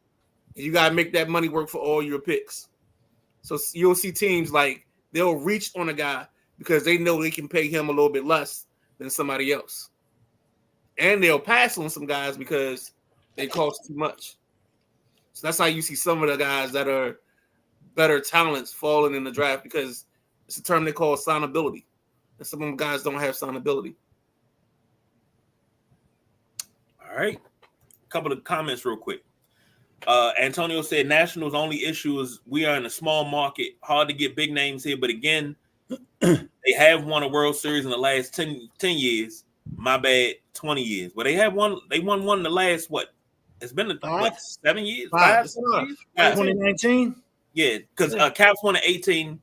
And you got to make that money work for all your picks. So you'll see teams like they'll reach on a guy because they know they can pay him a little bit less than somebody else. And they'll pass on some guys because they cost too much. So that's how you see some of the guys that are better talents falling in the draft because it's a term they call signability. And some of them guys don't have signability. right. A couple of comments real quick. Antonio said Nationals' only issue is we are in a small market, hard to get big names here. But again, they have won a World Series in the last 10 years. My bad, 20 years. Well, they won one in the last what? It's been what, 7 years? Five. 5 years? 2019? Yeah, because Caps won in 18,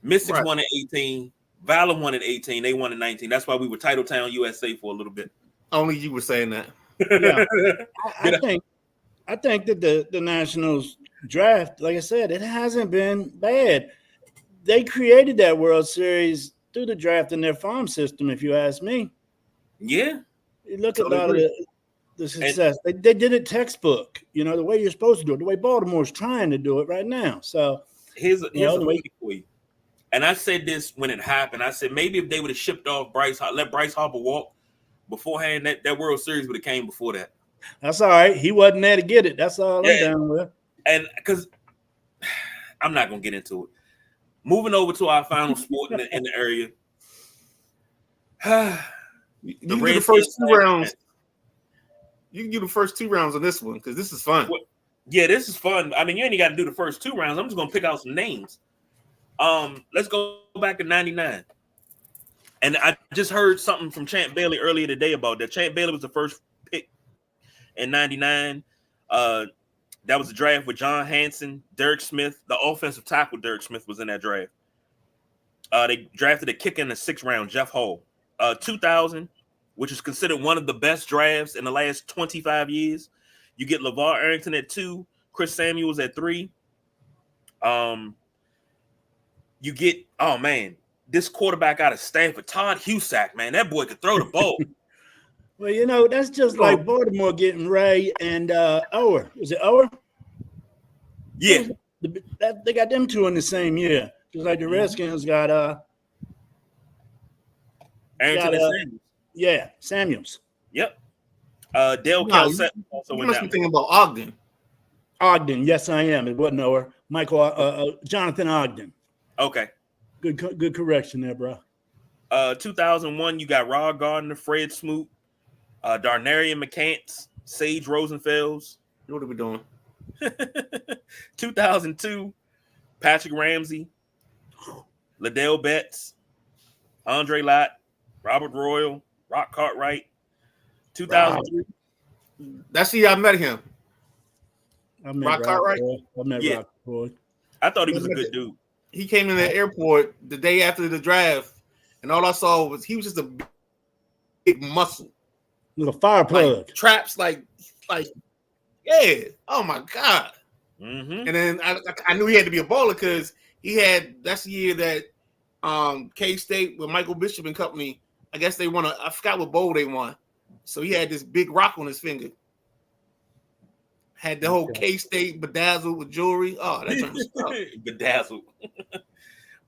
Mystics Right. won in 18, Valor won in 18, they won in 19. That's why we were Titletown USA for a little bit. Only you were saying that. Yeah. I think that the Nationals draft, like I said, it hasn't been bad. They created that World Series through the draft in their farm system, if you ask me. Yeah. You look Totally at a lot of the success. They did it textbook, the way you're supposed to do it, the way Baltimore's trying to do it right now. So Here's a the way- thing for you. And I said this when it happened. I said maybe if they would have shipped off let Bryce Harper walk beforehand, that World Series would have came before that. that's all right. He wasn't there to get it. That's all I'm down with. And because I'm not gonna get into it. Moving over to our final sport in the area. You can do the first 2 rounds. You can do the first 2 rounds on this one because this is fun. Yeah, this is fun. I mean, you ain't got to do the first 2 rounds. I'm just gonna pick out some names. Let's go back to '99. And I just heard something from Champ Bailey earlier today about that. Champ Bailey was the first pick in '99. That was a draft with John Hanson, Derek Smith. The offensive tackle Derek Smith was in that draft. They drafted a kicker in the 6th round, Jeff Hall. 2000, which is considered one of the best drafts in the last 25 years. You get LeVar Arrington at 2, Chris Samuels at 3. You get, oh man, this quarterback out of Stanford, Todd Husak, man, that boy could throw the ball. Well, that's just like Baltimore getting Ray and Ower. Is it Ower? Yeah. They got them 2 in the same year. Just like the Redskins got Arrington and Samuels. Yeah, Samuels. Yep. Dale Kelsett also You went must down. be thinking about Ogden. Ogden, yes, I am. It wasn't Ower. Michael Jonathan Ogden. Okay. Good correction there, bro. 2001, you got Rod Gardner, Fred Smoot, Darnarian McCants, Sage Rosenfels. What are we doing? 2002, Patrick Ramsey, Liddell Betts, Andre Lott, Robert Royal, Rock Cartwright. 2003. That's the year I met him. I met Rock Cartwright? I met Yeah. Rock Boy. I thought he was a good dude. He came in the airport the day after the draft, and all I saw was he was just a big muscle. Little fire plug. Like, traps, like, yeah. Oh my God. Mm-hmm. And then I knew he had to be a baller because that's the year that K-State with Michael Bishop and company, I guess they won I forgot what bowl they won. So he had this big rock on his finger. Had the whole K-State bedazzled with jewelry. Oh, that's Bedazzled.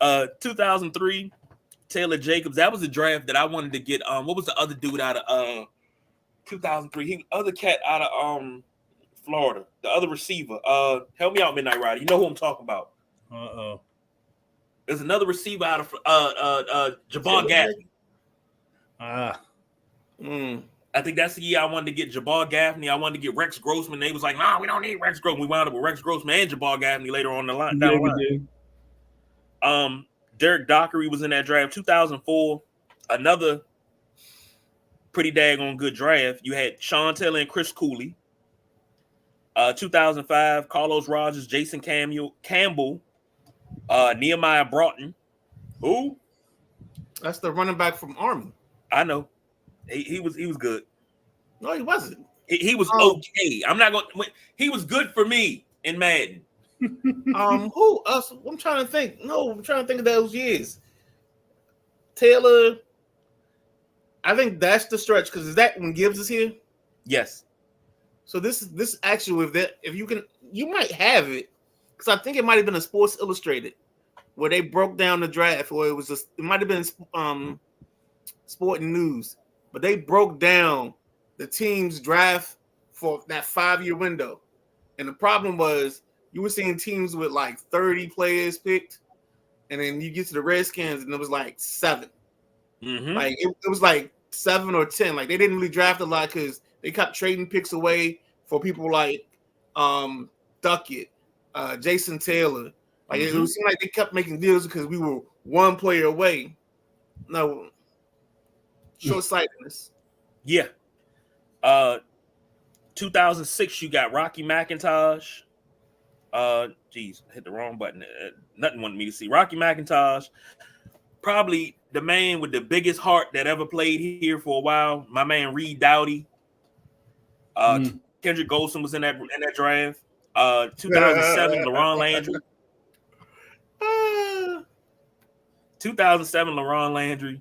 2003, Taylor Jacobs. That was a draft that I wanted to get. What was the other dude out of 2003? Other cat out of Florida. The other receiver. Help me out, Midnight Rider. You know who I'm talking about. Uh-oh. There's another receiver out of Jabbar Gaffney. I think that's the year I wanted to get Jabbar Gaffney. I wanted to get Rex Grossman. They was like, nah, we don't need Rex Grossman. We wound up with Rex Grossman and Jabbar Gaffney later on the line. Down the line. Derek Dockery was in that draft. 2004, another pretty daggone good draft. You had Sean Taylor and Chris Cooley. 2005, Carlos Rogers, Jason Campbell, Nehemiah Broughton. Who? That's the running back from Army. I know. He was good. No, he wasn't. He was okay. I'm not going. He was good for me in Madden. Who else? I'm trying to think. No, I'm trying to think of those years. Taylor. I think that's the stretch because is that when Gibbs is here? Yes. So this actually, if you might have it because I think it might have been a Sports Illustrated where they broke down the draft, or it might have been Sporting News, but they broke down the team's draft for that 5-year window, and the problem was you were seeing teams with like 30 players picked, and then you get to the Redskins and it was like 7. Mm-hmm. Like it was like 7 or 10. Like they didn't really draft a lot because they kept trading picks away for people like Duckett, Jason Taylor. Like it seemed like they kept making deals because we were one player away. No, short-sightedness. Yeah. 2006, you got Rocky McIntosh. Geez, I hit the wrong button. Nothing wanted me to see. Rocky McIntosh, probably the man with the biggest heart that ever played here for a while. My man Reed Doughty. Kendrick Golson was in that draft. 2007, LaRon Landry. 2007, LaRon Landry.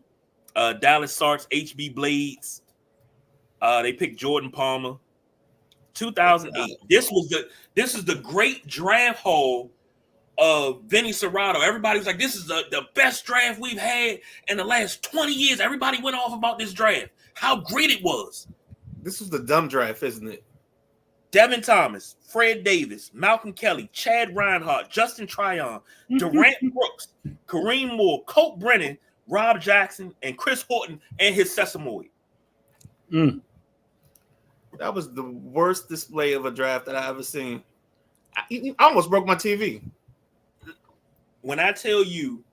Dallas Sarks, HB Blades. They picked Jordan Palmer. 2008. This is the great draft haul of Vinny Serrato. Everybody was like, this is the best draft we've had in the last 20 years. Everybody went off about this draft. How great it was. This was the dumb draft, isn't it? Devin Thomas, Fred Davis, Malcolm Kelly, Chad Reinhardt, Justin Tryon, Durant Brooks, Kareem Moore, Colt Brennan, Rob Jackson, and Chris Horton and his Sesamoid. That was the worst display of a draft that I ever seen. I almost broke my TV. When I tell you,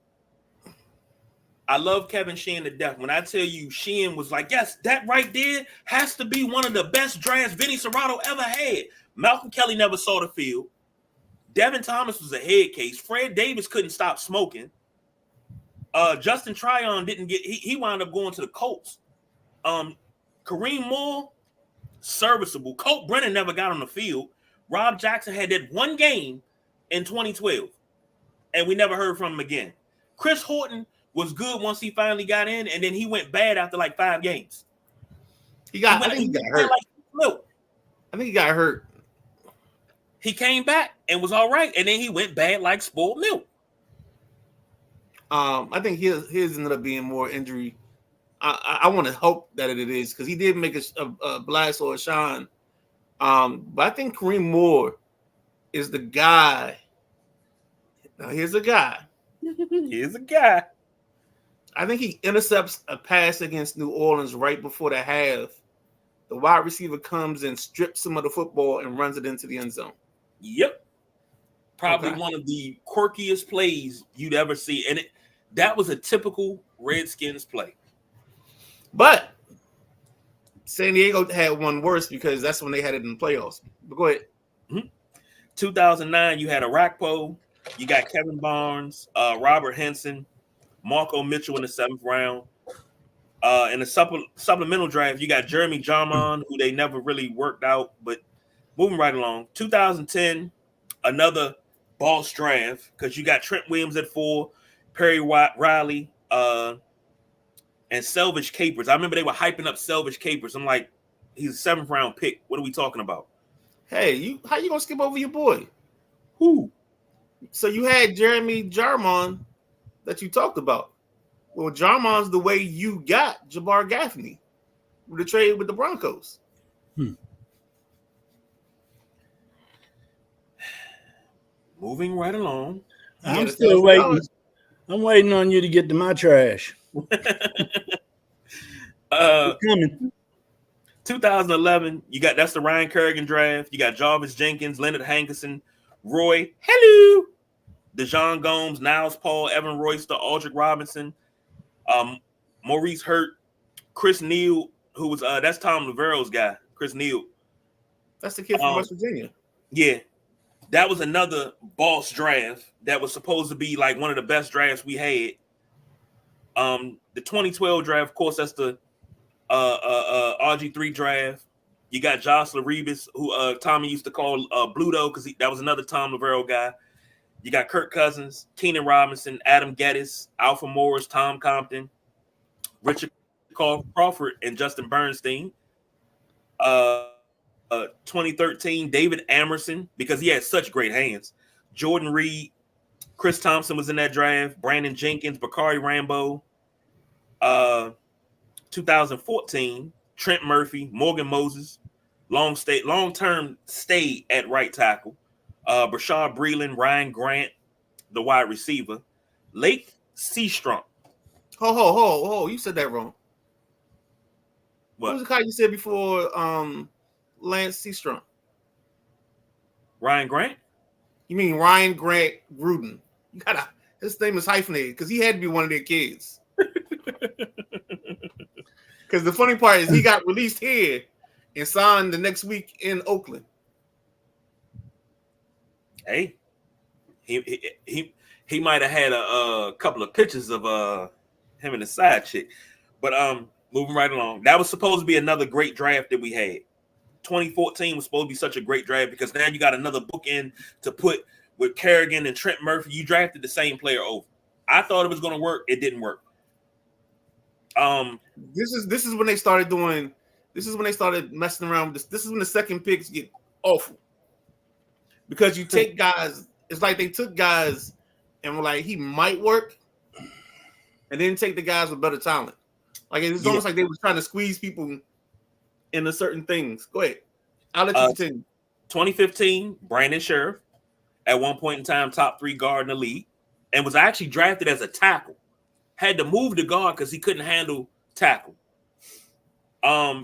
I love Kevin Sheehan to death. When I tell you, Sheehan was like, yes, that right there has to be one of the best drafts Vinny Serrato ever had. Malcolm Kelly never saw the field. Devin Thomas was a head case. Fred Davis couldn't stop smoking. Justin Tryon didn't get, he wound up going to the Colts. Kareem Moore, serviceable. Colt Brennan never got on the field. Rob Jackson had that one game in 2012, and we never heard from him again. Chris Horton was good once he finally got in, and then he went bad after like 5 games. I think he got hurt. I think he got hurt. He came back and was all right, and then he went bad like spoiled milk. I think his ended up being more injury. I want to hope that it is because he did make a blast or a shine. But I think Kareem Moore is the guy. Now here's a guy. Here's a guy. I think he intercepts a pass against New Orleans right before the half. The wide receiver comes and strips him of the football and runs it into the end zone. Yep. Probably one of the quirkiest plays you'd ever see. And that was a typical Redskins play. But San Diego had one worse because that's when they had it in the playoffs. But go ahead. 2009, you had Arakpo. You got Kevin Barnes, Robert Henson, Marco Mitchell in the 7th round. In the supplemental draft, you got Jeremy Jarman, who they never really worked out, but moving right along. 2010, another boss draft because you got Trent Williams at 4, Perry Riley, and Selvage Capers. I remember they were hyping up Selvage Capers. I'm like, he's a 7th round pick. What are we talking about? Hey, how you gonna skip over your boy? Who? So you had Jeremy Jarman that you talked about. Well, Jarman's the way you got Jabbar Gaffney with the trade with the Broncos. Moving right along. I'm still waiting. I'm waiting on you to get to my trash. Coming. 2011, that's the Ryan Kerrigan draft. You got Jarvis Jenkins, Leonard Hankerson, Roy, hello, DeJon Gomes, Niles Paul, Evan Royster, Aldrick Robinson, Maurice Hurt, Chris Neal, who was that's Tom Lavero's guy, Chris Neal. That's the kid from West Virginia. Yeah, that was another boss draft that was supposed to be like one of the best drafts we had. The 2012 draft, of course, that's the RG3 draft. You got Josh Laribis, who Tommy used to call Bluto because that was another Tom Lavero guy. You got Kirk Cousins, Keenan Robinson, Adam Geddes, Alpha Morris, Tom Compton, Richard Crawford, and Justin Bernstein. 2013, David Amerson, because he had such great hands. Jordan Reed, Chris Thompson was in that draft. Brandon Jenkins, Bakari Rambo. 2014, Trent Murphy, Morgan Moses, long-term stay at right tackle. Brashad Breeland, Ryan Grant, the wide receiver. Lake Seastrunk. Ho, you said that wrong. What was the guy you said before? Lance Seastrong. Ryan Grant? You mean Ryan Grant Gruden? You gotta. His name is hyphenated because he had to be one of their kids. Because the funny part is he got released here and signed the next week in Oakland. Hey, he might have had a couple of pictures of him and the side chick. But moving right along, that was supposed to be another great draft that we had. 2014 was supposed to be such a great draft because now you got another bookend to put with Kerrigan and Trent Murphy. You drafted the same player over. I thought it was going to work. It didn't work. This is when they started doing. This is when they started messing around with this. This is when the second picks get awful because you take guys. It's like they took guys and were like, he might work, and then take the guys with better talent. Like it's almost like they were trying to squeeze people into certain things. Go ahead. I'll let you continue. 2015, Brandon Sheriff, at one point in time, top 3 guard in the league, and was actually drafted as a tackle. Had to move to guard because he couldn't handle tackle.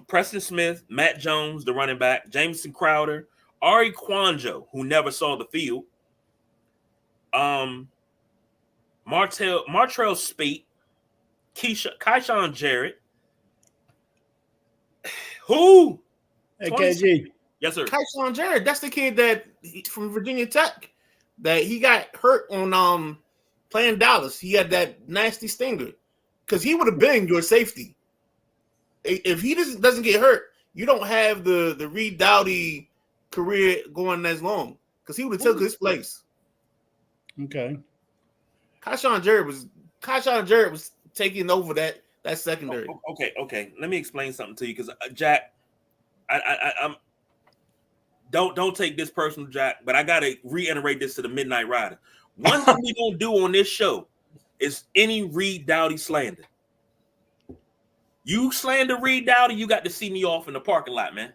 Preston Smith, Matt Jones, the running back, Jameson Crowder, Ari Kwanjo, who never saw the field, Martrell Spate, Keyshawn Jarrett. Who? Hey, KG. Yes, sir. Keyshawn Jarrett. That's the kid that from Virginia Tech that he got hurt on playing Dallas. He had that nasty stinger because he would have been your safety. If he doesn't get hurt, you don't have the Reed Dowdy career going as long because he would have took his place. Okay. Keyshawn Jarrett was taking over that secondary. Okay. Let me explain something to you because Jack, I'm don't take this personal, Jack, but I gotta reiterate this to the Midnight Rider. One thing we don't do on this show is any Reed Dowdy slander. You slander Reed Dowdy, you got to see me off in the parking lot, man.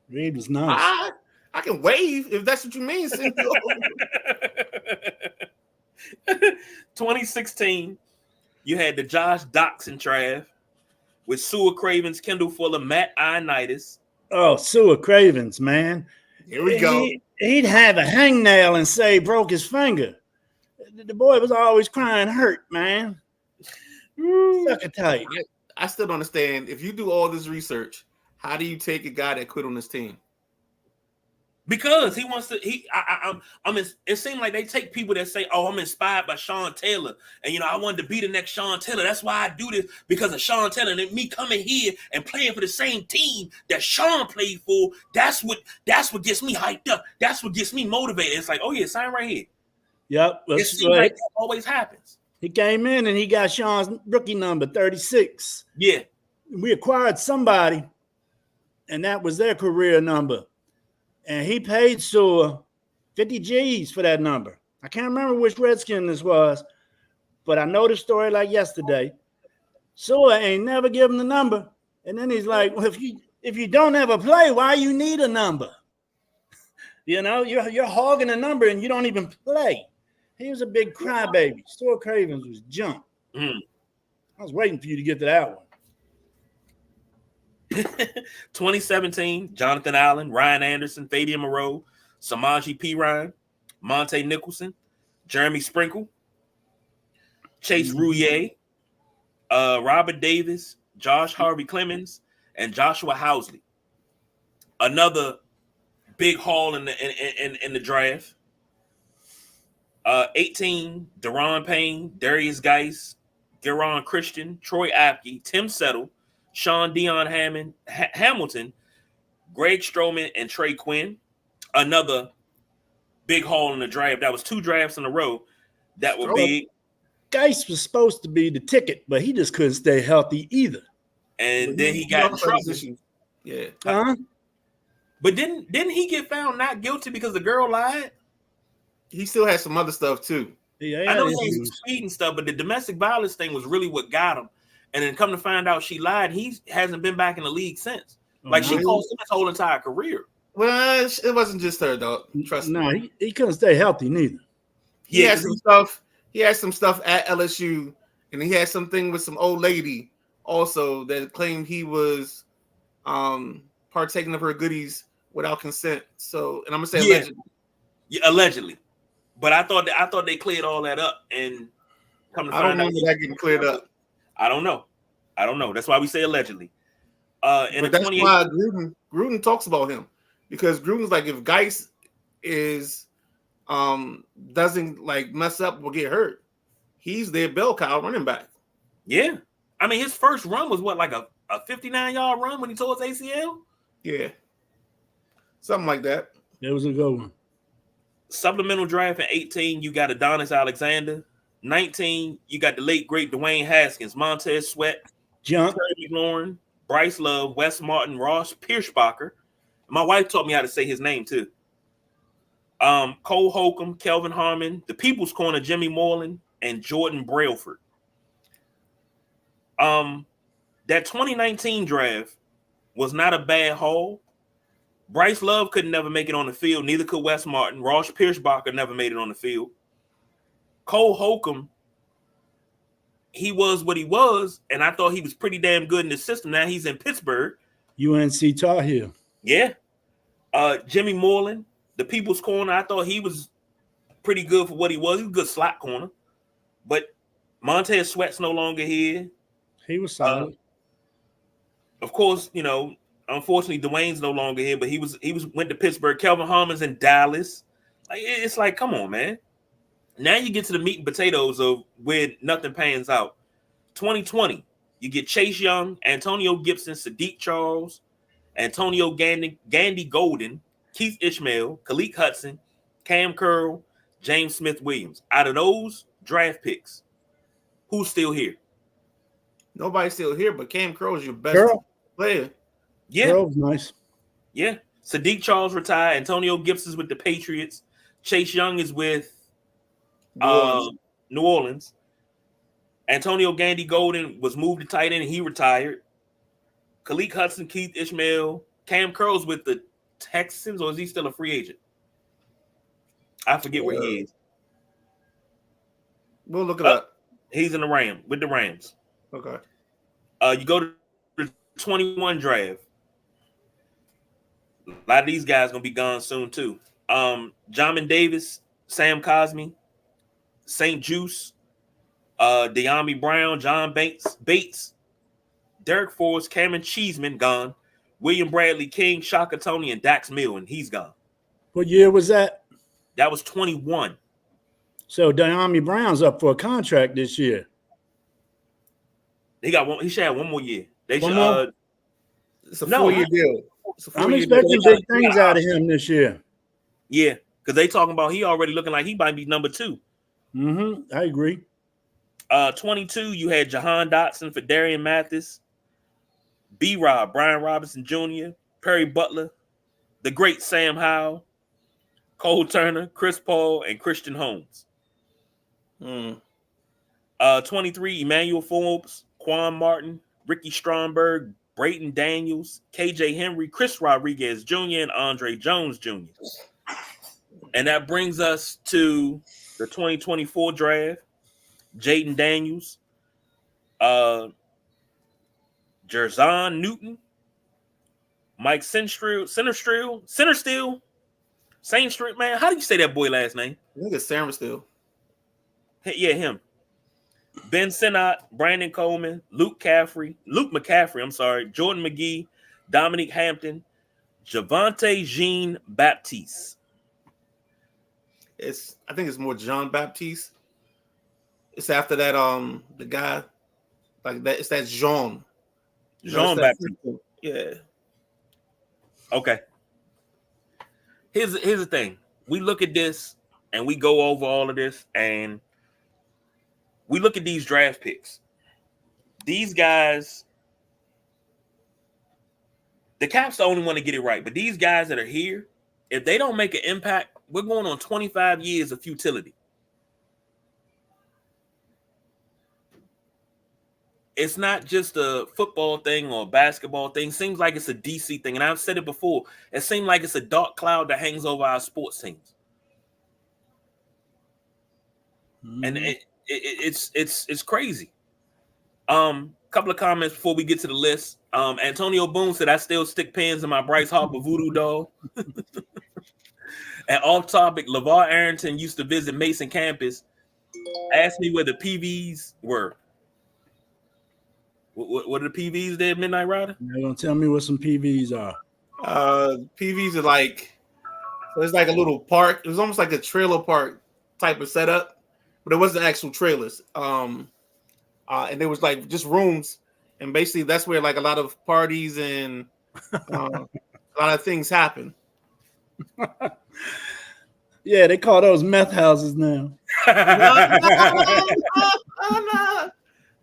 Reed was nice. I can wave if that's what you mean. 2016, you had the Josh Doxson draft with Sewell Cravens, Kendall Fuller, Matt Ioannidis. Oh, Sewell Cravens, man. Here we go. He'd have a hangnail and say broke his finger. The boy was always crying hurt, man. Suck it tight. I still don't understand. If you do all this research, how do you take a guy that quit on this team? Because he wants to. It seems like they take people that say, "Oh, I'm inspired by Sean Taylor, and I wanted to be the next Sean Taylor. That's why I do this because of Sean Taylor and me coming here and playing for the same team that Sean played for. That's what gets me hyped up. That's what gets me motivated. It's like, oh yeah, sign right here. Yep. It seems like that always happens. He came in and he got Sean's rookie number 36. Yeah, we acquired somebody, and that was their career number. And he paid Sewell 50 G's for that number. I can't remember which Redskin this was, but I know the story like yesterday. Sewell ain't never given the number. And then he's like, well, if you don't ever play, why you need a number? You're hogging a number and you don't even play. He was a big crybaby. Sewell Cravens was junk. I was waiting for you to get to that one. 2017, Jonathan Allen, Ryan Anderson, Fabian Moreau, Samaje Perine, Monte Nicholson, Jeremy Sprinkle, Chase Rouillet, Robert Davis, Josh Harvey Clemens, and Joshua Housley. Another big haul in the draft. 18, Deron Payne, Darius Geis, Geron Christian, Troy Apke, Tim Settle, Sean Dion Hamilton, Greg Stroman, and Trey Quinn. Another big haul in the draft. That was 2 drafts in a row that were big. Geis was supposed to be the ticket, but he just couldn't stay healthy either. And then he got in trouble. Yeah. But didn't he get found not guilty because the girl lied? He still had some other stuff too. Yeah, I know he was speed and stuff, but the domestic violence thing was really what got him. And then come to find out she lied. He hasn't been back in the league since. Like she cost him his whole entire career. Well, it wasn't just her, though. Trust me. No, he couldn't stay healthy neither. He had some stuff. He had some stuff at LSU, and he had something with some old lady also that claimed he was partaking of her goodies without consent. So, and I'm gonna say Yeah. allegedly. Yeah, allegedly. But I thought they cleared all that up, and come to I don't find out, remember that getting cleared up. I don't know. That's why we say allegedly. But that's why Gruden talks about him, because Gruden's like, if Geis is doesn't like mess up or get hurt, he's their bell cow running back. Yeah, I mean his first run was what, like a 59-yard run when he tore his ACL. Yeah, something like that. It was a good one. Supplemental draft in 18, you got Adonis Alexander. 19, you got the late great Dwayne Haskins, Montez Sweat, Jump. Terry McLaurin, Bryce Love, Wes Martin, Ross Pierschbacher. My wife taught me how to say his name too. Cole Holcomb, Kelvin Harmon, the People's Corner, Jimmy Moreland, and Jordan Brailford. That 2019 draft was not a bad haul. Bryce Love could never make it on the field. Neither could Wes Martin. Ross Pierschbacher never made it on the field. Cole Holcomb, he was what he was, and I thought he was pretty damn good in the system. Now he's in Pittsburgh. UNC Tar Heel. Yeah. Jimmy Moreland, the People's Corner, I thought he was pretty good for what he was. He was a good slot corner. But Montez Sweat's no longer here. He was solid. Of course, you know, unfortunately, Dwayne's no longer here, but he went to Pittsburgh. Kelvin Harmon's in Dallas. Like, it's like, come on, man. Now you get to the meat and potatoes of where nothing pans out. 2020, you get Chase Young, Antonio Gibson, Sadiq Charles, Antonio Gandy Golden, Keith Ishmael, Khaleke Hudson, Cam Curl, James Smith-Williams. Out of those draft picks, who's still here? Nobody's still here, but Cam Curl is your best player. Yeah. Curl was nice. Yeah. Sadiq Charles retired. Antonio Gibson's with the Patriots. Chase Young is with New Orleans. Antonio Gandy Golden was moved to tight end and he retired. Khaleke Hudson, Keith Ishmael, Cam Curl's with the Texans, or is he still a free agent? I forget where he is. We'll look it up. He's in the Rams. Okay. You go to the 21 draft. A lot of these guys gonna be gone soon too. Jamin Davis, Sam Cosmi, St. Juice, De'Ami Brown, John Bates, Derek Forrest, Cameron Cheeseman gone, William Bradley King, Shaka Tony, and Dax Milne, he's gone. What year was that? That was 21. So De'Ami Brown's up for a contract this year. He should have one more year. They One should. more? It's a 4-year deal. I'm expecting big things out of him this year. Yeah, because they talking about he already looking like he might be number 2. I agree. 22, you had Jahan Dotson for Darian Mathis, B-Rob, Brian Robinson Jr., Perry Butler, the great Sam Howell, Cole Turner, Chris Paul, and Christian Holmes. 23, Emmanuel Forbes, Quan Martin, Ricky Stromberg, Brayton Daniels, KJ Henry, Chris Rodriguez Jr., and Andre Jones Jr. And that brings us to the 2024 draft. Jaden Daniels, Jerzon Newton, Mike Sinnersteel, Saint Street, man. How do you say that boy last name? I think it's Sinnersteel. Yeah, him. Ben Sinnott, Brandon Coleman, Luke McCaffrey, Jordan McGee, Dominic Hampton, Javante Jean Baptiste. I think it's more John Baptiste. It's after that, the guy like that. It's that Jean Baptiste. Yeah. Okay. Here's the thing. We look at this and we go over all of this and we look at these draft picks. These guys, the Caps the only one to get it right, but these guys that are here, if they don't make an impact, we're going on 25 years of futility. It's not just a football thing or a basketball thing. Seems like it's a DC thing. And I've said it before. It seems like it's a dark cloud that hangs over our sports teams. And it's crazy. couple of comments before we get to the list. Antonio Boone said, I still stick pins in my Bryce Harper voodoo doll. And off topic, LeVar Arrington used to visit Mason campus. Asked me where the PVs were. What are the PVs there, Midnight Rider? You're gonna tell me what some PVs are. PVs are like, so it's like a little park. It was almost like a trailer park type of setup, but it wasn't actual trailers. And there was like just rooms, and basically that's where like a lot of parties and a lot of things happen. Yeah, they call those meth houses now. No.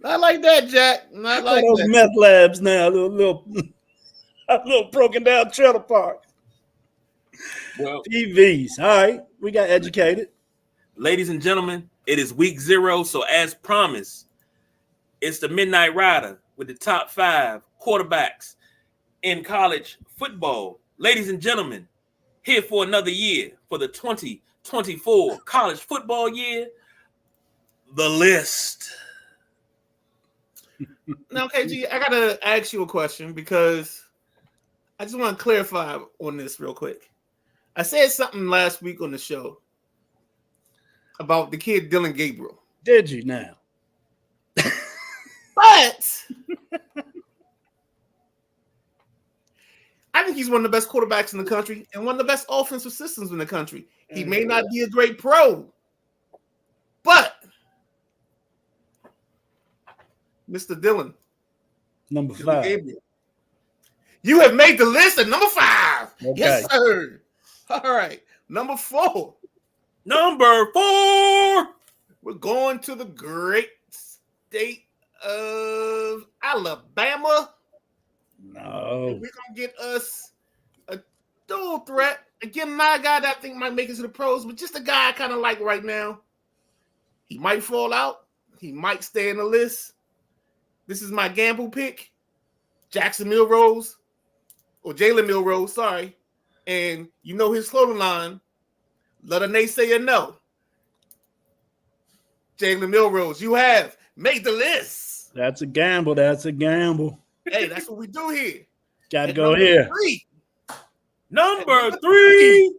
Not like that, Jack. Not like those that. meth labs now. A little broken down trailer park. Well, PVs. All right, we got educated. ladies and gentlemen, it is week 0. So as promised, it's the Midnight Rider with the top 5 quarterbacks in college football. Ladies and gentlemen, here for another year for the 2024 college football year, the list. Now, KG, I gotta ask you a question because I just want to clarify on this real quick. I said something last week on the show about the kid Dylan Gabriel. Did you now? But I think he's one of the best quarterbacks in the country and one of the best offensive systems in the country. He may not be a great pro, but Mr. Dylan, Number Dylan 5. Gabriel, you have made the list at number 5. Okay. Yes, sir. All right. Number 4. Number 4. We're going to the great state of Alabama. No. We're going to get us a dual threat. Again, not a guy that I think might make it to the pros, but just a guy I kind of like right now. He might fall out. He might stay in the list. This is my gamble pick. Jackson Milrose, or Jalen Milrose, sorry. And you know his slogan line, let a naysayer know. Jalen Milrose, you have made the list. That's a gamble. That's a gamble. Hey, that's what we do here. Got to At go number here. 3. Number 3.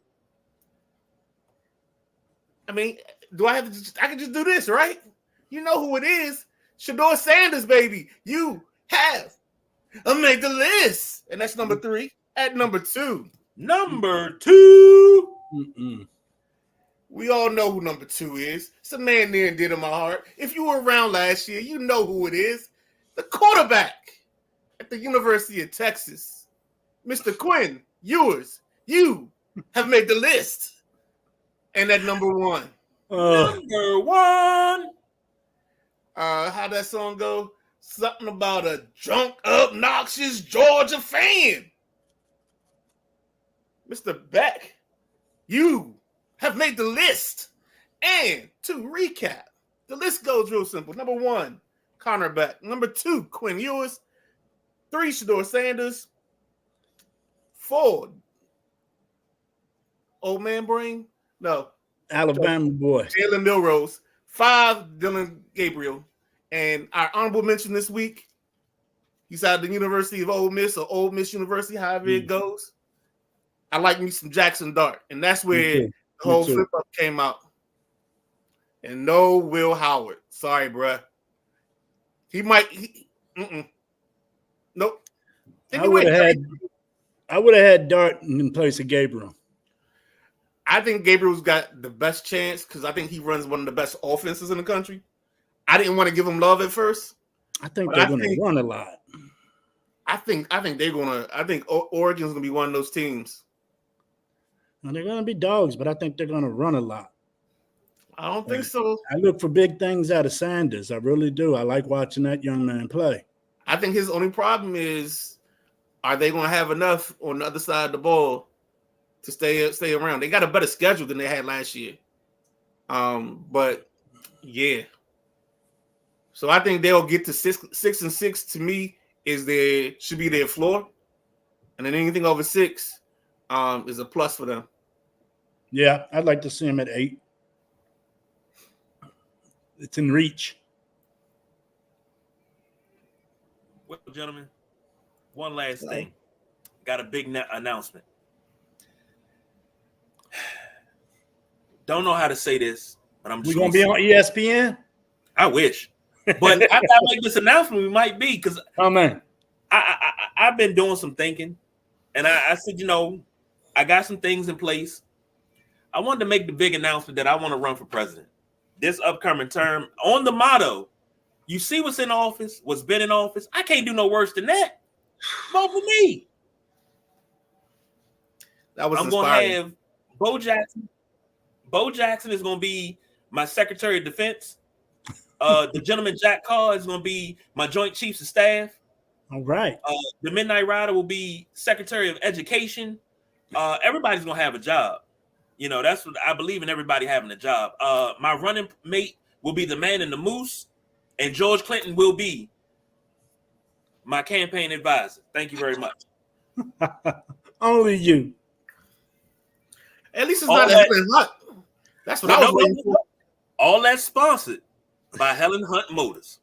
I mean, do I have to I can just do this, right? You know who it is. Shador Sanders, baby. You have made the list. And that's number 3. At number 2. Number 2. Mm-mm. We all know who number 2 is. It's a man near and dear to my heart. If you were around last year, you know who it is. The quarterback at the University of Texas, Mr. Quinn Ewers. You have made the list. And at number 1. Number 1. How that song go? Something about a drunk, obnoxious Georgia fan. Mr. Beck, you have made the list. And to recap, the list goes real simple. Number 1, Connor Beck. Number 2, Quinn Ewers. 3, Shador Sanders. 4, Old Man Brain. No, Alabama boy. Jalen Milrose. 5, Dylan Gabriel. And our honorable mention this week, he's out of the University of Ole Miss or Ole Miss University, however it goes. I like me some Jackson Dart. And that's where the whole flip up came out. And no Will Howard. Sorry, bruh. He might. Nope. I would have had Dart in place of Gabriel. I think Gabriel's got the best chance because I think he runs one of the best offenses in the country. I didn't want to give him love at first. I think they're going to run a lot. I think they're gonna. I think Oregon's gonna be one of those teams. And they're going to be dogs, but I think they're going to run a lot. I don't think so. I look for big things out of Sanders. I really do. I like watching that young man play. I think his only problem is, are they going to have enough on the other side of the ball to stay around? They got a better schedule than they had last year. But yeah. So I think they'll get to 6-6. To me, should be their floor, and then anything over 6 is a plus for them. Yeah, I'd like to see him at 8. It's in reach. Well, gentlemen, one last thing. Got a big announcement. Don't know how to say this, but I'm just We're gonna be on ESPN. I wish, but after I make this announcement, we might be because Oh man, I've been doing some thinking, and I said, I got some things in place. I wanted to make the big announcement that I want to run for president this upcoming term on the motto. You see what's in office, what's been in office. I can't do no worse than that. Vote for me. That was I'm inspiring. going to have Bo Jackson. Bo Jackson is going to be my Secretary of Defense. The gentleman Jack Carr is going to be my Joint Chiefs of Staff. all right. The Midnight Rider will be Secretary of Education. Everybody's going to have a job. That's what I believe in, everybody having a job. My running mate will be the Man in the Moose, and George Clinton will be my campaign advisor. Thank you very much. Only you. At least it's All not that- Helen Hunt. That's what I was waiting for. All that sponsored by Helen Hunt Motors.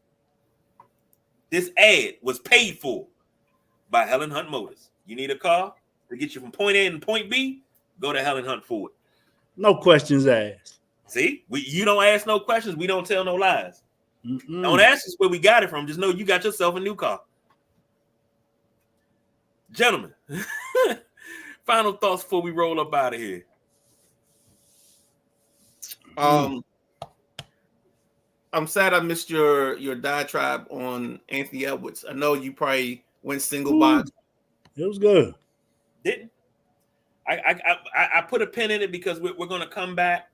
This ad was paid for by Helen Hunt Motors. You need a car to get you from point A to point B? Go to Helen Hunt Ford. No questions asked. See, you don't ask no questions. We don't tell no lies. Mm-mm. Don't ask us where we got it from. Just know you got yourself a new car. Gentlemen, final thoughts before we roll up out of here. I'm sad I missed your diatribe on Anthony Edwards. I know you probably went single box. It was good. Didn't I put a pin in it because we're going to come back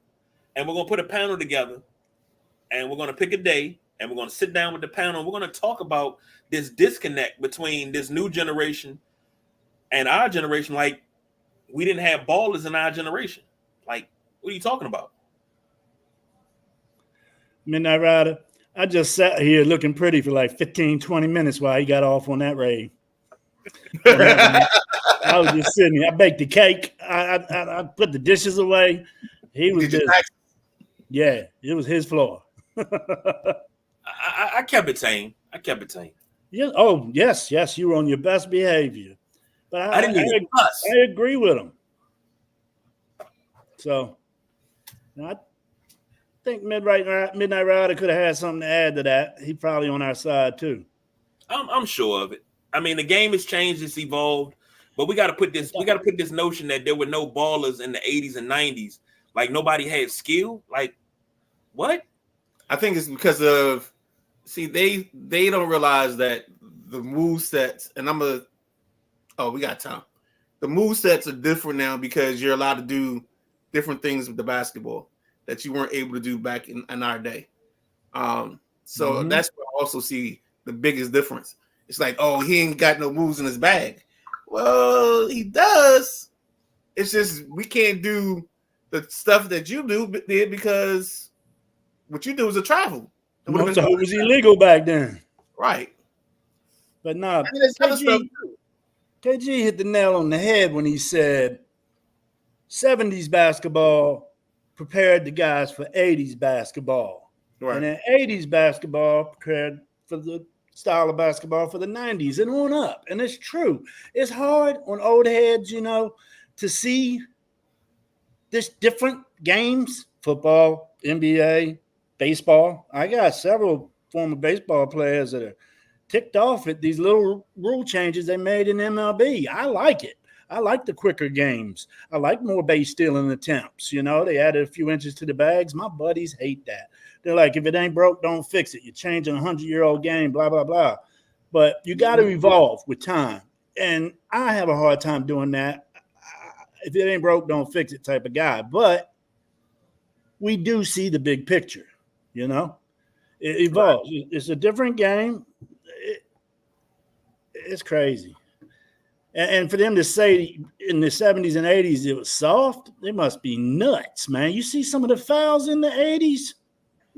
and we're going to put a panel together and we're going to pick a day and we're going to sit down with the panel and we're going to talk about this disconnect between this new generation and our generation. Like, we didn't have ballers in our generation. Like, what are you talking about? Midnight Rider, I just sat here looking pretty for like 15, 20 minutes while he got off on that raid. I was just sitting here. I baked the cake. I put the dishes away. He was just, yeah, it was his floor. I kept it tame. Yeah. Oh, yes. You were on your best behavior. But I didn't even cuss. I agree with him. So, I think Midnight Rider could have had something to add to that. He's probably on our side too. I'm sure of it. I mean, the game has changed, it's evolved, but we got to put this notion that there were no ballers in the 80s and 90s. Like, nobody had skill. Like, what? I think it's because of, they don't realize that the move sets, and we got time. The move sets are different now because you're allowed to do different things with the basketball that you weren't able to do back in our day. So that's where I also see the biggest difference. It's like, oh, he ain't got no moves in his bag. Well, he does. It's just we can't do the stuff that you did because what you do was a travel. It was illegal back then. Right. But no, KG hit the nail on the head when he said 70s basketball prepared the guys for 80s basketball. Right. And then 80s basketball prepared for the style of basketball for the 90s and on up. And it's true. It's hard on old heads, to see this different games, football, NBA, baseball. I got several former baseball players that are ticked off at these little rule changes they made in MLB. I like it. I like the quicker games. I like more base stealing attempts. They added a few inches to the bags. My buddies hate that. They're like, if it ain't broke, don't fix it. You're changing a 100-year-old game, blah, blah, blah. But you got to evolve with time. And I have a hard time doing that. If it ain't broke, don't fix it type of guy. But we do see the big picture, It evolves. Right. It's a different game. It's crazy. And for them to say in the 70s and 80s it was soft, they must be nuts, man. You see some of the fouls in the 80s?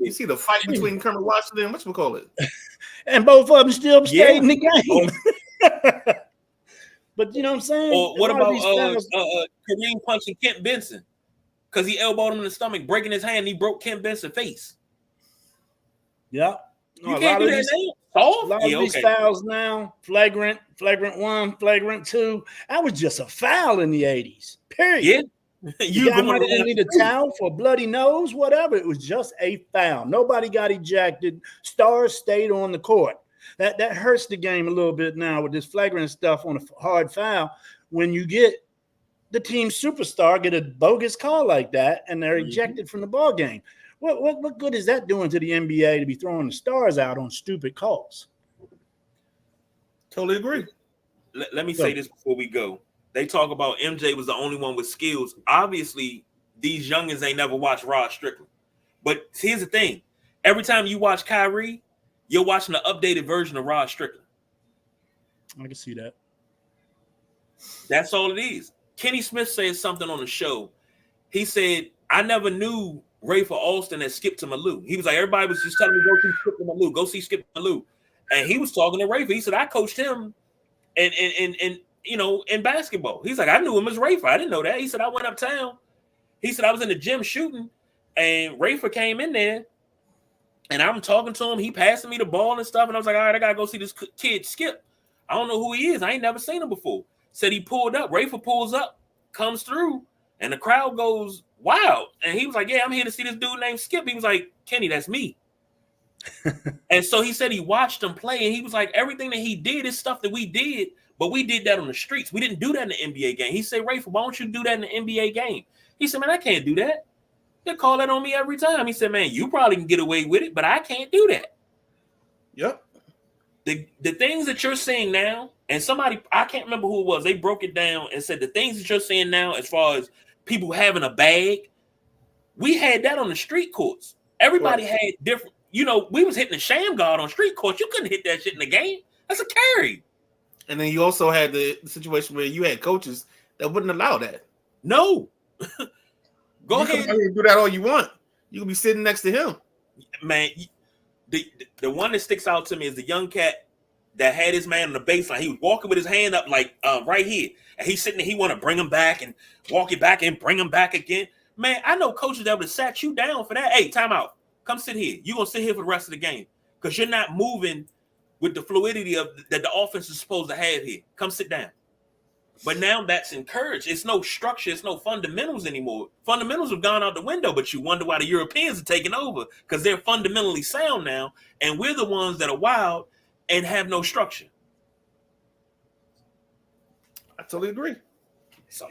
You see the fight between Kermit Washington and whatchamacallit? And both of them still stayed in the game. But you know what I'm saying? Or what about Kareem punching Kent Benson? Because he elbowed him in the stomach, breaking his hand. He broke Kent Benson's face. Yeah. You can't do that now. A Soft? lot Yeah, of these okay. fouls now, flagrant 1, flagrant 2. That was just a foul in the 80s. Period. Yeah. The You guy going might have around need a towel for a bloody nose, whatever. It was just a foul. Nobody got ejected. Stars stayed on the court. That hurts the game a little bit now with this flagrant stuff on a hard foul. When you get the team superstar get a bogus call like that and they're ejected from the ball game. What good is that doing to the NBA to be throwing the stars out on stupid calls? Totally agree. Let me say this before we go. They talk about MJ was the only one with skills. Obviously, these youngins ain't never watched Rod Strickland. But here's the thing. Every time you watch Kyrie, you're watching the updated version of Rod Strickland. I can see that. That's all it is. Kenny Smith said something on the show. He said, I never knew Rafer Alston had skipped to Malou. He was like, everybody was just telling me, go see Skip to Malou, go see Skip to Malou. And he was talking to Rafer. He said, I coached him and you know, in basketball. He's like, I knew him as Rafer. I didn't know that. He said, I went uptown. He said, I was in the gym shooting, and Rafer came in there, and I'm talking to him. He passing me the ball and stuff, and I was like, all right, I got to go see this kid Skip. I don't know who he is. I ain't never seen him before. Said he pulled up. Rafer pulls up, comes through, and the crowd goes wild. And he was like, yeah, I'm here to see this dude named Skip. He was like, Kenny, that's me. And so he said he watched him play, and he was like, everything that he did is stuff that we did, but we did that on the streets. We didn't do that in the NBA game. He said, Rafer, why don't you do that in the NBA game? He said, man, I can't do that. They call that on me every time. He said, man, you probably can get away with it, but I can't do that. Yep. The things that you're seeing now, and somebody, I can't remember who it was, they broke it down and said the things that you're seeing now as far as people having a bag, we had that on the street courts. Everybody had different, you know, we was hitting the sham guard on street courts. You couldn't hit that shit in the game. That's a carry. And then you also had the situation where you had coaches that wouldn't allow that. No. Go you ahead. can do that all you want. You can be sitting next to him. Man, the one that sticks out to me is the young cat that had his man on the baseline. He was walking with his hand up like right here. And he's sitting there, he want to bring him back and walk it back and bring him back again. Man, I know coaches that would have sat you down for that. Hey, time out. Come sit here. You're going to sit here for the rest of the game because you're not moving with the fluidity of that the offense is supposed to have here. Come sit down. But now that's encouraged. It's no structure. It's no fundamentals anymore. Fundamentals have gone out the window, but you wonder why the Europeans are taking over because they're fundamentally sound now, and we're the ones that are wild and have no structure. I totally agree. So,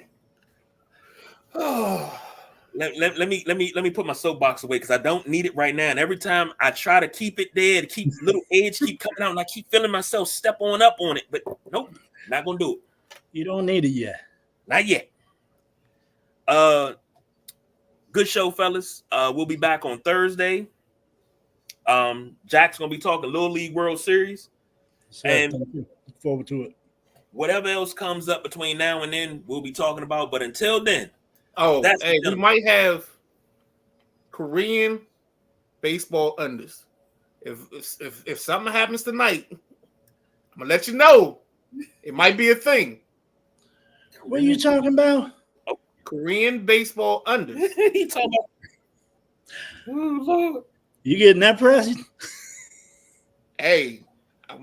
let me put my soapbox away because I don't need it right now. And every time I try to keep it there, to keep little edge keep coming out, and I keep feeling myself step on up on it. But nope, not gonna do it. You don't need it yet. Not yet. Good show, fellas. We'll be back on Thursday. Jack's gonna be talking Little League World Series. So, And look forward to it. whatever else comes up between now and then, we'll be talking about. But until then, We might have Korean baseball unders. If something happens tonight, I'm gonna let you know. It might be a thing. What are you talking about? Korean baseball unders. he talking about. Oh Lord. You getting that present? Hey, I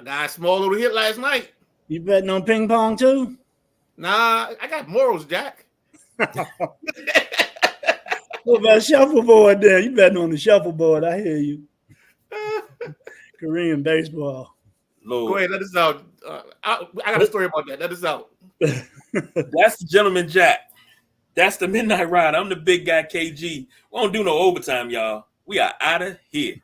got a small little hit last night. You betting on ping pong too? Nah, I got morals, Jack. What about shuffleboard there? You betting on the shuffleboard. I hear you. Korean baseball. Lord. Go ahead, let us out. I got a story about that. Let us out. That's the gentleman Jack. That's the Midnight Ride. I'm the big guy KG. We don't do no overtime, y'all. We are out of here.